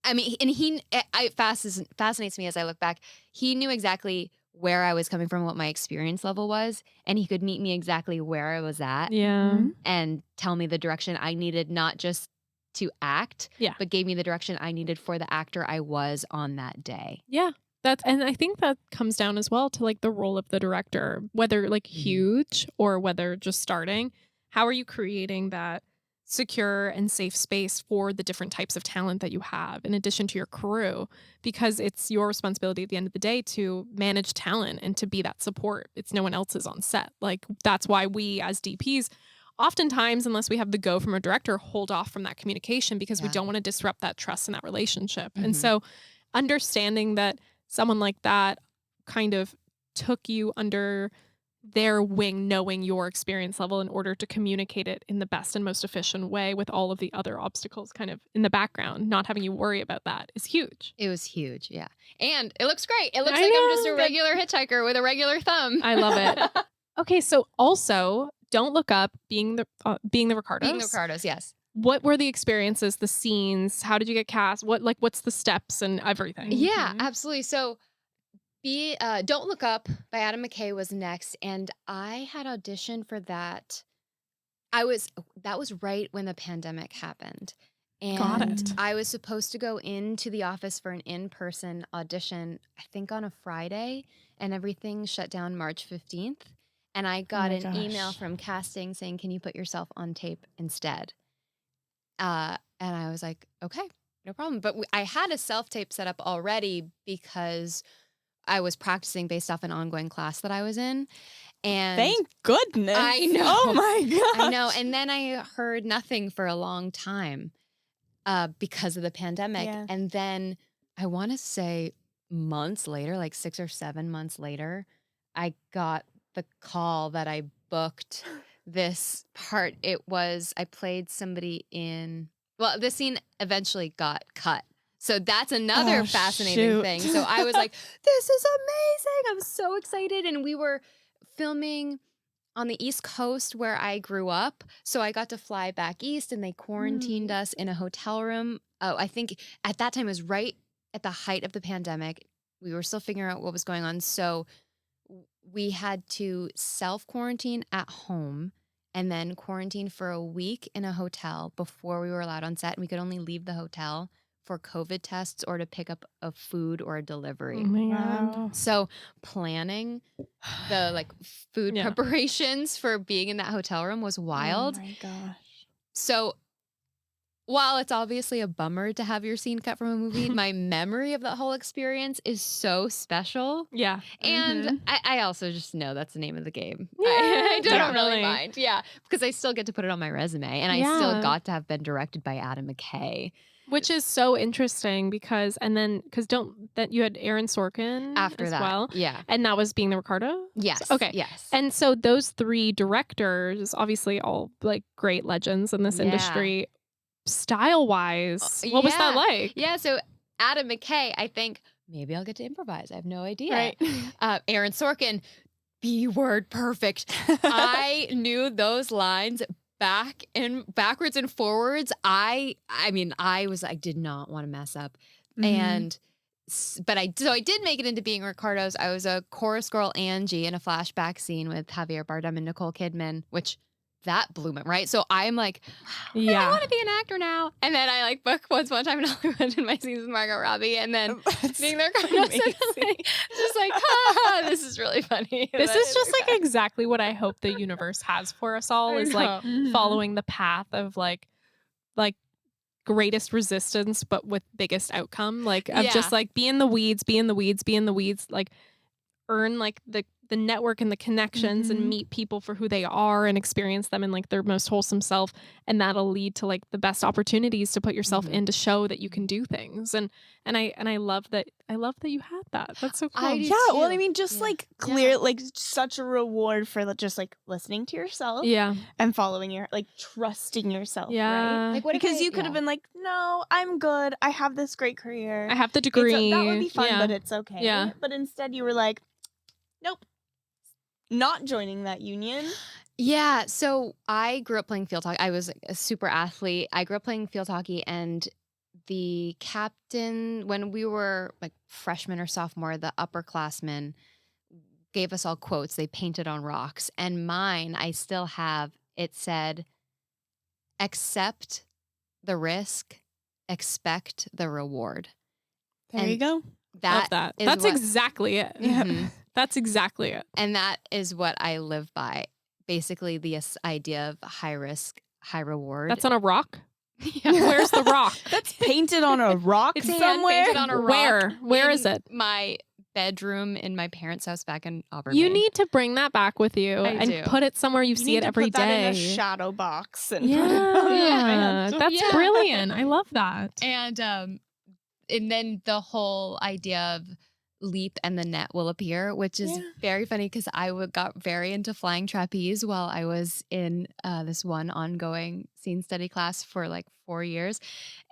I mean, and it fascinates me as I look back. He knew exactly where I was coming from, what my experience level was, and he could meet me exactly where I was at. Yeah. And tell me the direction I needed, not just to act, but gave me the direction I needed for the actor I was on that day. Yeah. And I think that comes down as well to like the role of the director, whether like huge or whether just starting. How are you creating that secure and safe space for the different types of talent that you have in addition to your crew? Because it's your responsibility at the end of the day to manage talent and to be that support. It's no one else's on set. Like, that's why we as DPs oftentimes, unless we have the go from a director, hold off from that communication, because we don't want to disrupt that trust in that relationship. And so understanding that someone like that kind of took you under their wing, knowing your experience level in order to communicate it in the best and most efficient way with all of the other obstacles kind of in the background, not having you worry about that, is huge. It was huge. Yeah. And it looks great. It looks like I'm just a regular hitchhiker with a regular thumb. I love it. Okay. So also, Don't Look Up, being the Ricardos. Being the Ricardos, yes. What were the experiences, the scenes? How did you get cast? What's the steps and everything? Yeah, absolutely. So Don't Look Up by Adam McKay was next, and I had auditioned for that. That was right when the pandemic happened. And Got it. I was supposed to go into the office for an in-person audition, I think on a Friday, and everything shut down March 15th. And I got an email from casting saying, can you put yourself on tape instead? And I was like, okay, no problem. But I had a self-tape set up already because I was practicing based off an ongoing class that I was in. And thank goodness. I know. Oh my God. I know. And then I heard nothing for a long time because of the pandemic. Yeah. And then I want to say months later, like 6 or 7 months later, I got the call that I booked this part. I played somebody the scene eventually got cut. So that's another fascinating thing. So I was like, this is amazing. I'm so excited. And we were filming on the East Coast where I grew up. So I got to fly back east and they quarantined us in a hotel room. Oh, I think at that time it was right at the height of the pandemic. We were still figuring out what was going on. So we had to self-quarantine at home and then quarantine for a week in a hotel before we were allowed on set. And we could only leave the hotel for COVID tests or to pick up a food or a delivery. Oh my God. Wow. So planning the like food Yeah. preparations for being in that hotel room was wild. Oh my gosh. So while it's obviously a bummer to have your scene cut from a movie, my memory of that whole experience is so special. Yeah. And I also just know that's the name of the game. Yeah, I don't definitely. really mind. Yeah. Because I still get to put it on my resume. And I still Yeah. got to have been directed by Adam McKay. Which is so interesting because you had Aaron Sorkin After as that. well. Yeah. And that was Being the Ricardo? Yes. Okay. Yes. And so those 3 directors, obviously all like great legends in this Yeah. industry, style wise, what was that like? Yeah. So Adam McKay, I think maybe I'll get to improvise. I have no idea. Right. Aaron Sorkin, B word perfect. I knew those lines backwards and forwards. I did not want to mess up. And but I did make it into Being Ricardo's. I was a chorus girl Angie in a flashback scene with Javier Bardem and Nicole Kidman, which that blew me, right? So I'm like, I want to be an actor now. And then I like booked one time in Hollywood in my scenes with Margot Robbie, and then Being the Ricardo's, just like, this is really funny. This is just like exactly what I hope the universe has for us all, is like following the path of like greatest resistance, but with biggest outcome, like of just like be in the weeds, like earn like the network and the connections and meet people for who they are and experience them in like their most wholesome self, and that'll lead to like the best opportunities to put yourself in to show that you can do things. And I love that you had that. That's so cool. Yeah, well, I mean, just like clear, like such a reward for just like listening to yourself, and following your like trusting yourself, right? Like, because you could have been like, no, I'm good. I have this great career. I have the degree. That would be fun, but it's okay. Yeah. But instead, you were like, nope, not joining that union. Yeah. So I grew up playing field hockey. I was a super athlete. I grew up playing field hockey, and the captain, when we were like freshmen or sophomore, the upperclassmen gave us all quotes they painted on rocks. And mine, I still have, it said, accept the risk, expect the reward. There you go. Love that. That's exactly it. Mhm. That's exactly it. And that is what I live by. Basically, the idea of high risk, high reward. That's on a rock? Where's the rock? That's painted on a rock it's somewhere. Painted on a rock. Where is it? My bedroom in my parents' house back in Auburn. You Maine. need to bring that back with you and put it somewhere you see it every day. Put that in a shadow box. And that's brilliant. I love that. And then the whole idea of leap and the net will appear, which is very funny because I got very into flying trapeze while I was in this one ongoing scene study class for like 4 years.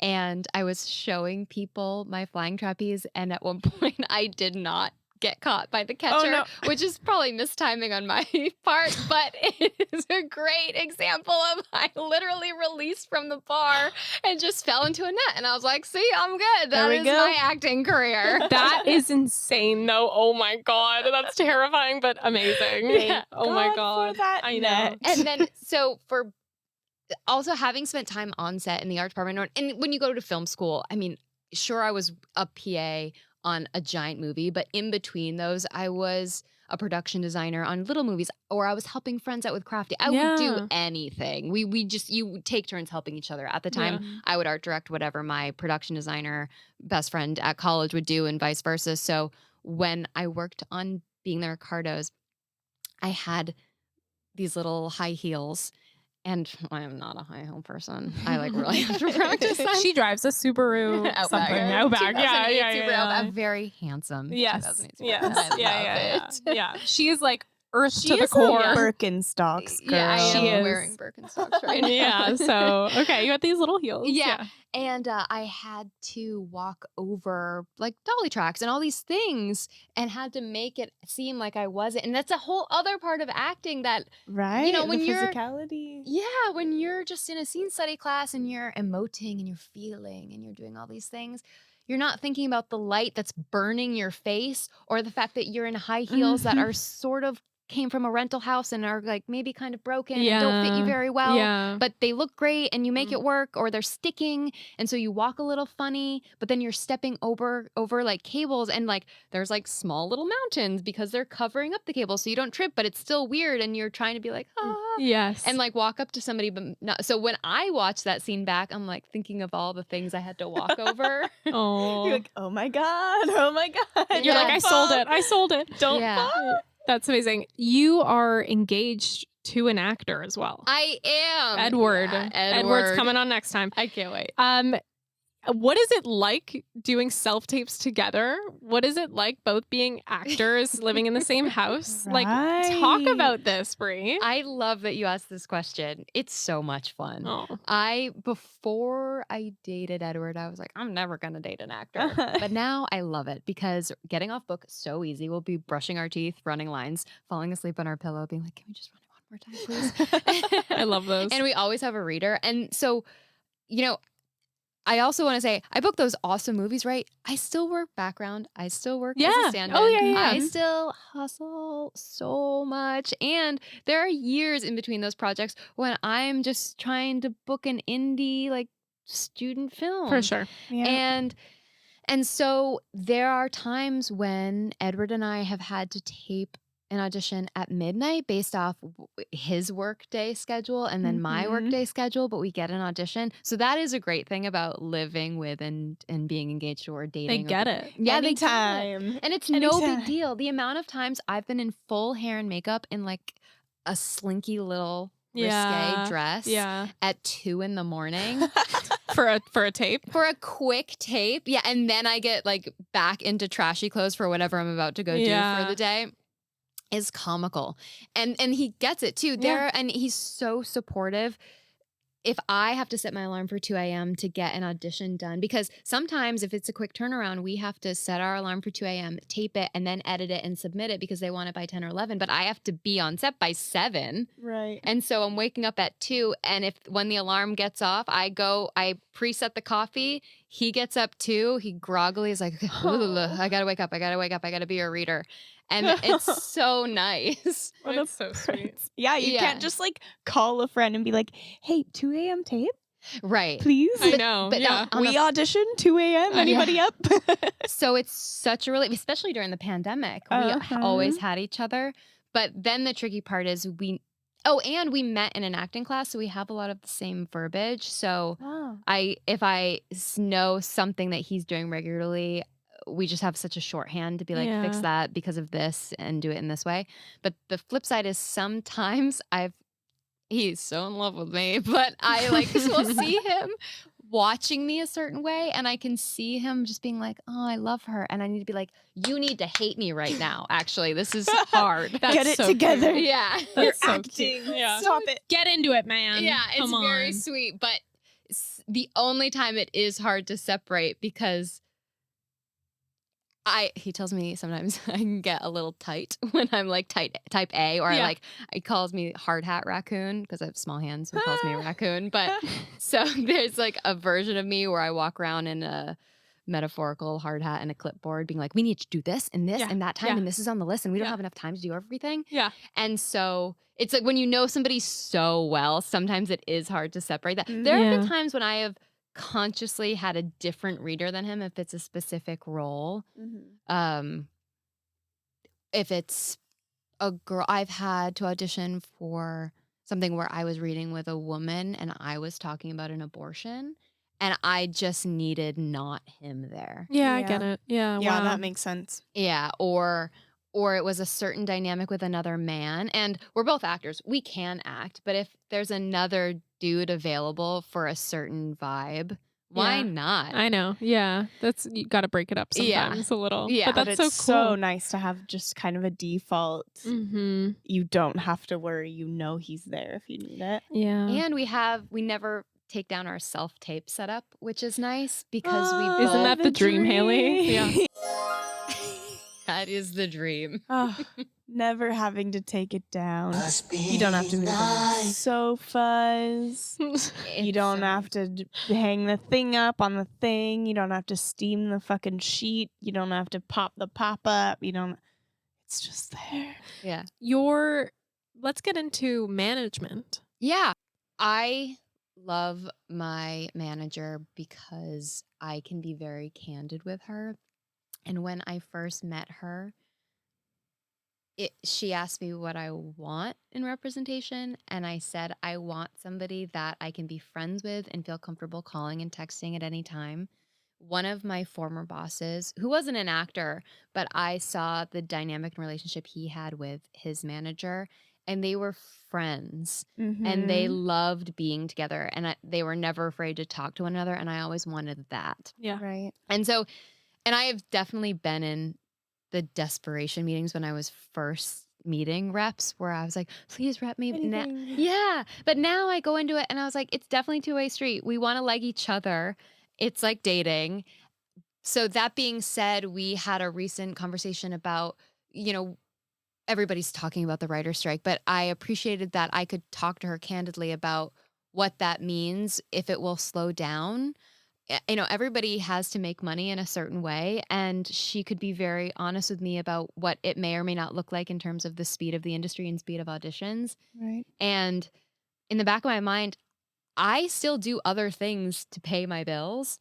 And I was showing people my flying trapeze. And at one point I did not get caught by the catcher, which is probably mistiming on my part, but it is a great example of I literally released from the bar and just fell into a net. And I was like, see, I'm good. That is my acting career. That is insane though. Oh my God. That's terrifying, but amazing. Oh my God. I know. And then, so for also having spent time on set in the art department, and when you go to film school, I mean, sure, I was a PA on a giant movie, but in between those, I was a production designer on little movies, or I was helping friends out with crafting. I would do anything. You would take turns helping each other. At the time, I would art direct whatever my production designer best friend at college would do, and vice versa. So when I worked on Being the Ricardos, I had these little high heels. And I am not a high heel person. I like really have to practice them. She drives a Subaru Outback. Yeah. Very handsome. Yes. Yeah. She is like earth She to the is core. a Birkenstocks girl. Yeah, I She am is. wearing Birkenstocks right now. Yeah. So, okay. You got these little heels. Yeah. And I had to walk over like dolly tracks and all these things and had to make it seem like I wasn't. And that's a whole other part of acting that, right? You know, when the you're physicality. Yeah, when you're just in a scene study class and you're emoting and you're feeling and you're doing all these things, you're not thinking about the light that's burning your face or the fact that you're in high heels that are sort of came from a rental house and are like maybe kind of broken and don't fit you very well, but they look great and you make it work, or they're sticking and so you walk a little funny, but then you're stepping over like cables and like there's like small little mountains because they're covering up the cable so you don't trip, but it's still weird and you're trying to be like and like walk up to somebody, but not. So when I watch that scene back, I'm like thinking of all the things I had to walk over. You're like, oh my god, You're like, I sold it. Don't fall. That's amazing. You are engaged to an actor as well. I am. Edward. Yeah, Edward's coming on next time. I can't wait. What is it like doing self-tapes together? What is it like both being actors, living in the same house? Right. Like, talk about this, Bree. I love that you asked this question. It's so much fun. Before I dated Edward, I was like, I'm never going to date an actor. But now I love it because getting off book is so easy. We'll be brushing our teeth, running lines, falling asleep on our pillow, being like, can we just run it one more time, please? I love those. And we always have a reader. And so, you know, I also want to say, I book those awesome movies, right? I still work background. I still work as a stand-in. Oh, yeah. I still hustle so much. And there are years in between those projects when I'm just trying to book an indie, like, student film. For sure. Yeah. And so there are times when Edward and I have had to tape an audition at midnight based off his workday schedule and then my workday schedule, but we get an audition. So that is a great thing about living with and being engaged or dating. They get it. Yeah, anytime. They get it. And it's no big deal. The amount of times I've been in full hair and makeup in like a slinky little risque dress at 2 a.m. for a tape, for a quick tape. Yeah. And then I get like back into trashy clothes for whatever I'm about to go do for the day. Is comical. And he gets it too. And he's so supportive. If I have to set my alarm for 2 a.m. to get an audition done, because sometimes if it's a quick turnaround, we have to set our alarm for 2 a.m., tape it, and then edit it and submit it because they want it by 10 or 11. But I have to be on set by 7. Right. And so I'm waking up at 2. And when the alarm gets off, I preset the coffee. He gets up too. He groggily is like, I got to wake up. I got to be a reader. And it's so nice. That's so sweet. Yeah, you can't just like call a friend and be like, hey, 2 a.m. tape? Right. Please? I know. But we audition 2 a.m. Anybody up? So it's such a relief, especially during the pandemic. We always had each other. But then the tricky part is and we met in an acting class, so we have a lot of the same verbiage. So if I know something that he's doing regularly, we just have such a shorthand to be like, fix that because of this and do it in this way. But the flip side is sometimes he's so in love with me, but I like will see him watching me a certain way and I can see him just being like, oh, I love her. And I need to be like, you need to hate me right now. Actually, this is hard. Get it together. Cute. Yeah. You're so acting. Yeah. Stop it. Get into it, man. Yeah, it's very sweet. But the only time it is hard to separate because he tells me sometimes I can get a little tight when I'm like type A, or he calls me hard hat raccoon because I have small hands, so he calls me a raccoon. But so there's like a version of me where I walk around in a metaphorical hard hat and a clipboard being like, we need to do this and this and that time and this is on the list and we don't have enough time to do everything. Yeah. And so it's like when you know somebody so well, sometimes it is hard to separate that. There have been times when I have consciously had a different reader than him if it's a specific role. If it's a girl, I've had to audition for something where I was reading with a woman and I was talking about an abortion and I just needed not him there. Yeah, I get it. Yeah, that makes sense. Yeah, or it was a certain dynamic with another man, and we're both actors. We can act, but if there's another dude available for a certain vibe, Why not? I know. Yeah. You got to break it up sometimes a little. Yeah. But that's it's so cool. so nice to have just kind of a default. Mm-hmm. You don't have to worry. You know he's there if you need it. Yeah. And we never take down our self-tape setup, which is nice because we both... Isn't that the dream, Haeleigh? Yeah. That is the dream. Never having to take it down. You don't have to move any sofas. You don't have to hang the thing up on the thing. You don't have to steam the fucking sheet. You don't have to pop the pop-up. It's just there. Yeah. Let's get into management. Yeah. I love my manager because I can be very candid with her. And when I first met her, she asked me what I want in representation. And I said, I want somebody that I can be friends with and feel comfortable calling and texting at any time. One of my former bosses, who wasn't an actor, but I saw the dynamic and relationship he had with his manager, and they were friends, and they loved being together, and they were never afraid to talk to one another, and I always wanted that. Yeah. Right. And I have definitely been in the desperation meetings when I was first meeting reps where I was like, please rep me. Yeah. But now I go into it and I was like, it's definitely two-way street. We want to like each other. It's like dating. So that being said, we had a recent conversation about, everybody's talking about the writer's strike, but I appreciated that I could talk to her candidly about what that means, if it will slow down. Everybody has to make money in a certain way, and she could be very honest with me about what it may or may not look like in terms of the speed of the industry and speed of auditions. Right. And in the back of my mind, I still do other things to pay my bills,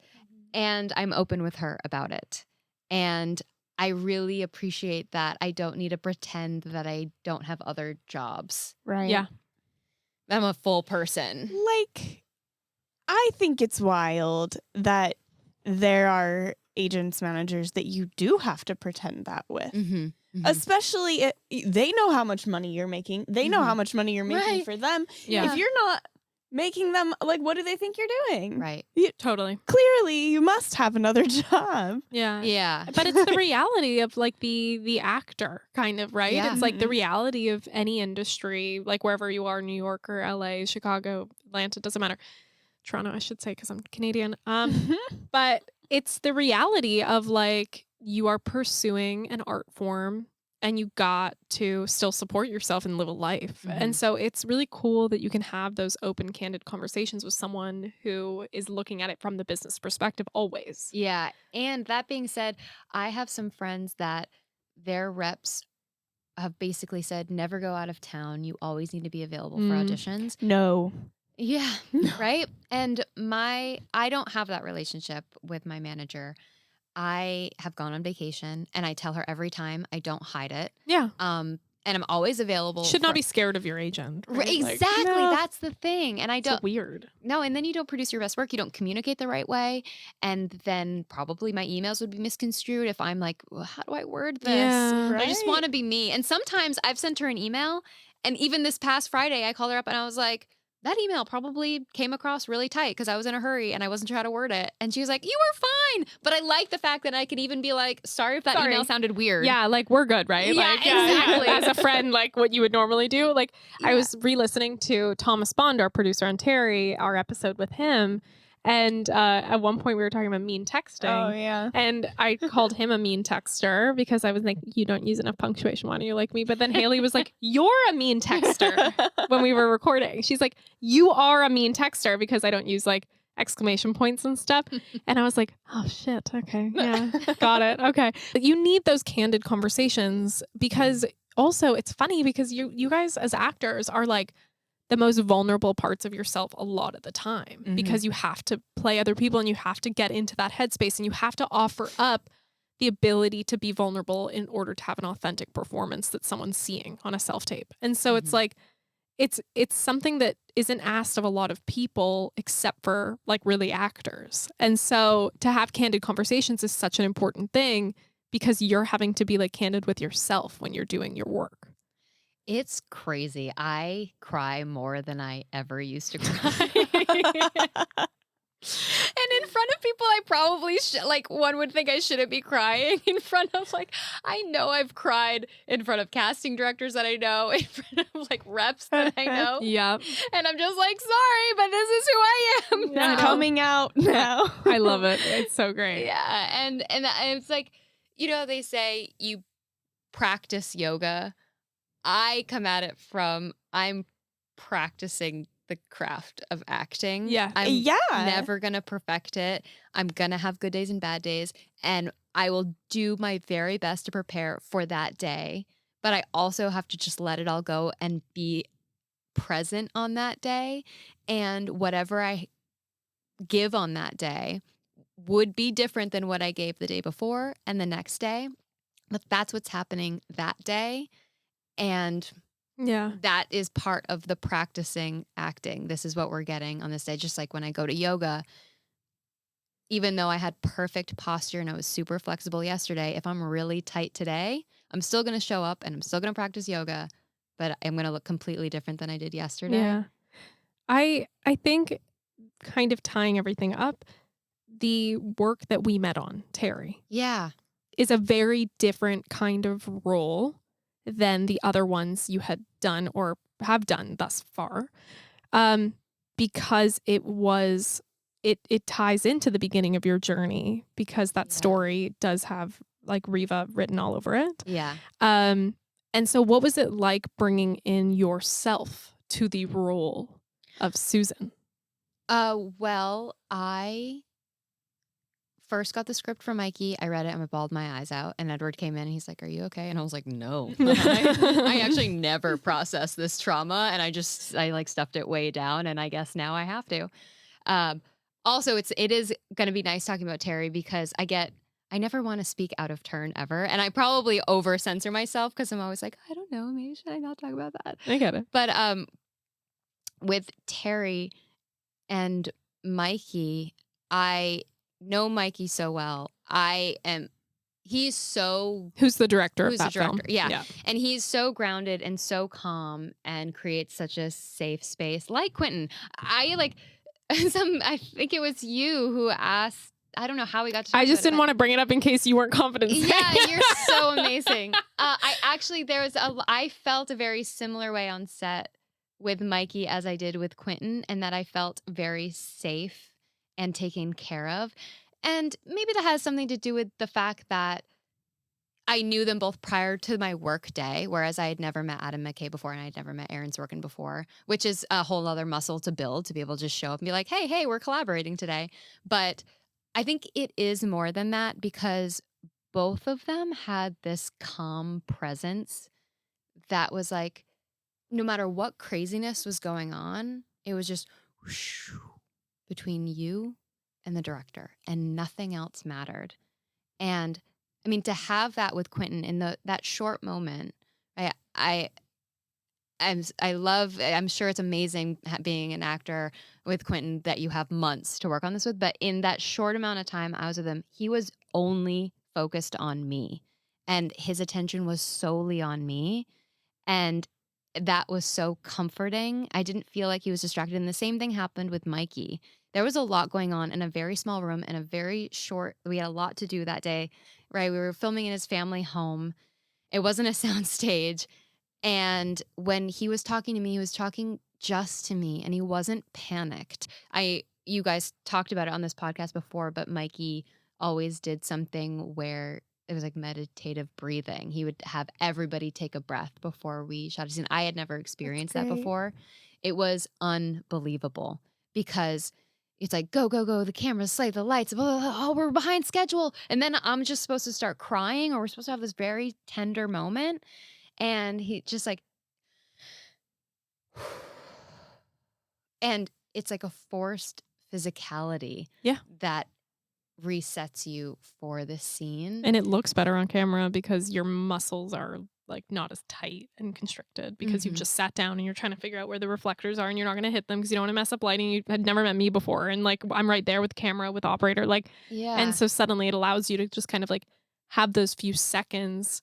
and I'm open with her about it. And I really appreciate that I don't need to pretend that I don't have other jobs. Right. Yeah. I'm a full person. I think it's wild that there are agents, managers that you do have to pretend that with. Especially, they know how much money you're making. They know how much money you're making for them. Yeah. If you're not making them, what do they think you're doing? Right. Totally. Clearly, you must have another job. Yeah. Yeah. But it's the reality of the actor kind of, right? Yeah. It's like the reality of any industry, like wherever you are, New York or LA, Chicago, Atlanta, doesn't matter. Toronto, I should say, because I'm Canadian. But it's the reality of you are pursuing an art form and you got to still support yourself and live a life. And so it's really cool that you can have those open, candid conversations with someone who is looking at it from the business perspective always. Yeah. And that being said, I have some friends that their reps have basically said, never go out of town. You always need to be available for auditions. No. Yeah. Right. And I don't have that relationship with my manager. I have gone on vacation and I tell her every time. I don't hide it. Yeah. And I'm always available. Should not be scared of your agent. Right? Exactly. No. That's the thing. And I don't. It's weird. No, and then you don't produce your best work. You don't communicate the right way. And then probably my emails would be misconstrued if I'm like, well, how do I word this? Yeah. Right. I just want to be me. And sometimes I've sent her an email. And even this past Friday, I called her up and I was like, that email probably came across really tight because I was in a hurry and I wasn't sure how to word it. And she was like, you were fine. But I like the fact that I can even be like, sorry if that email sounded weird. Yeah, we're good, right? Yeah, exactly. As a friend, what you would normally do. I was re-listening to Thomas Bond, our producer on Terry, our episode with him. And at one point we were talking about mean texting. Oh, yeah. And I called him a mean texter because I was like, you don't use enough punctuation. Why don't you like me? But then Haeleigh was like, you're a mean texter when we were recording. She's like, you are a mean texter because I don't use exclamation points and stuff. And I was like, oh shit. Okay. Yeah. Got it. Okay. But you need those candid conversations because also it's funny because you guys as actors are the most vulnerable parts of yourself a lot of the time because you have to play other people and you have to get into that headspace and you have to offer up the ability to be vulnerable in order to have an authentic performance that someone's seeing on a self-tape. And so it's it's something that isn't asked of a lot of people except for really actors. And so to have candid conversations is such an important thing because you're having to be candid with yourself when you're doing your work. It's crazy. I cry more than I ever used to cry. And in front of people, I probably like one would think I shouldn't be crying in front of like, I know I've cried in front of casting directors that I know, in front of like reps that I know. Yeah. And I'm just like, sorry, but this is who I am now. Coming out now. I love it. It's so great. Yeah. And it's like, you know, they say you practice yoga. I come at it from, I'm practicing the craft of acting. Yeah. I'm never going to perfect it. I'm going to have good days and bad days. And I will do my very best to prepare for that day. But I also have to just let it all go and be present on that day. And whatever I give on that day would be different than what I gave the day before and the next day. But that's what's happening that day. And that is part of the practicing acting. This is what we're getting on this day. Just like when I go to yoga, even though I had perfect posture and I was super flexible yesterday, if I'm really tight today, I'm still going to show up and I'm still going to practice yoga, but I'm going to look completely different than I did yesterday. Yeah. I think kind of tying everything up, the work that we met on, Terry. Yeah. Is a very different kind of role than the other ones you had done or have done thus far. Because it ties into the beginning of your journey, because that story does have like Riva written all over it. Yeah. And so what was it like bringing in yourself to the role of Susan? Well, I first got the script from Mikey. I read it and I bawled my eyes out. And Edward came in and he's like, "Are you okay?" And I was like, "No." I actually never processed this trauma, and I like stuffed it way down, and I guess now I have to. Also, it is going to be nice talking about Terry, because I never want to speak out of turn ever. And I probably over censor myself because I'm always like, I don't know, maybe should I not talk about that? I get it. But with Terry and Mikey, I know Mikey so well. He's so... Who's the director of that film? Yeah. And he's so grounded and so calm and creates such a safe space. Like Quentin. I think it was you who asked, I don't know how we got to talk I just about didn't want to bring it up in case you weren't confident. Yeah, you're so amazing. I felt a very similar way on set with Mikey as I did with Quentin, and that I felt very safe and taken care of. And maybe that has something to do with the fact that I knew them both prior to my work day, whereas I had never met Adam McKay before and I had never met Aaron Sorkin before, which is a whole other muscle to build, to be able to just show up and be like, hey, we're collaborating today. But I think it is more than that, because both of them had this calm presence that was like, no matter what craziness was going on, it was just whoosh, between you and the director, and nothing else mattered. And I mean, to have that with Quentin in that short moment, I'm sure it's amazing being an actor with Quentin that you have months to work on this with, but in that short amount of time I was with him, he was only focused on me, and his attention was solely on me. And that was so comforting. I didn't feel like he was distracted. And the same thing happened with Mikey. There was a lot going on in a very small room and we had a lot to do that day, right? We were filming in his family home. It wasn't a sound stage. And when he was talking to me, he was talking just to me, and he wasn't panicked. You guys talked about it on this podcast before, but Mikey always did something where it was like meditative breathing. He would have everybody take a breath before we shot a scene. I had never experienced that before. It was unbelievable, because it's like, go, go, go, the cameras, slate, the lights, blah, blah, blah, oh, we're behind schedule. And then I'm just supposed to start crying, or we're supposed to have this very tender moment. And he just like, and it's like a forced physicality that resets you for the scene. And it looks better on camera because your muscles are like not as tight and constricted, because you've just sat down and you're trying to figure out where the reflectors are, and you're not going to hit them because you don't want to mess up lighting. You had never met me before, and like I'm right there with camera, with operator, like, and so suddenly it allows you to just kind of like have those few seconds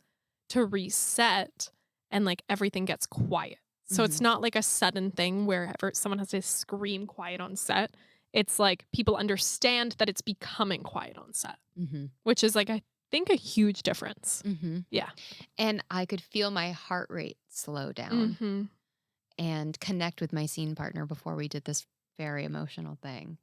to reset, and like everything gets quiet. So it's not like a sudden thing where someone has to scream quiet on set. it's like people understand that it's becoming quiet on set, Mm-hmm. which is like, I think a huge difference. Mm-hmm. Yeah. And I could feel my heart rate slow down and connect with my scene partner before we did this very emotional thing.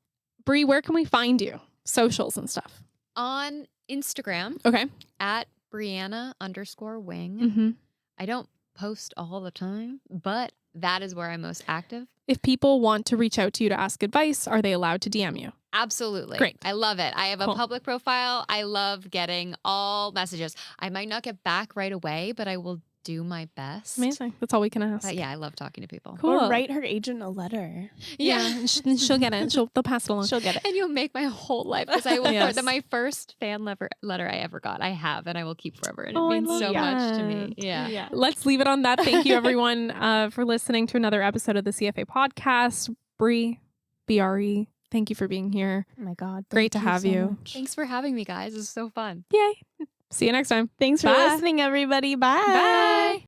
Bree, where can we find you? Socials and stuff. On Instagram. Okay. At Breanna_wing. Mm-hmm. I don't post all the time, but that is where I'm most active. If people want to reach out to you to ask advice, are they allowed to DM you? Absolutely. Great. I love it. I have Cool. a public profile. I love getting all messages. I might not get back right away, but I will do my best. Amazing. That's all we can ask. But yeah, I love talking to people. Cool. Or write her agent a letter. Yeah. She'll get it. They'll pass it along. She'll get it. And you'll make my whole life, because I will. Yes. My first fan letter I ever got, I have, and I will keep forever. And it Oh, I means love so much to me. that. Yeah. Let's leave it on that. Thank you, everyone, for listening to another episode of the CFA podcast. Bree, BRE, thank you for being here. Oh my God. Great to have you. Thanks for having me, guys. It was so fun. Yay. See you next time. Thanks for Bye. listening, everybody. Bye. Bye.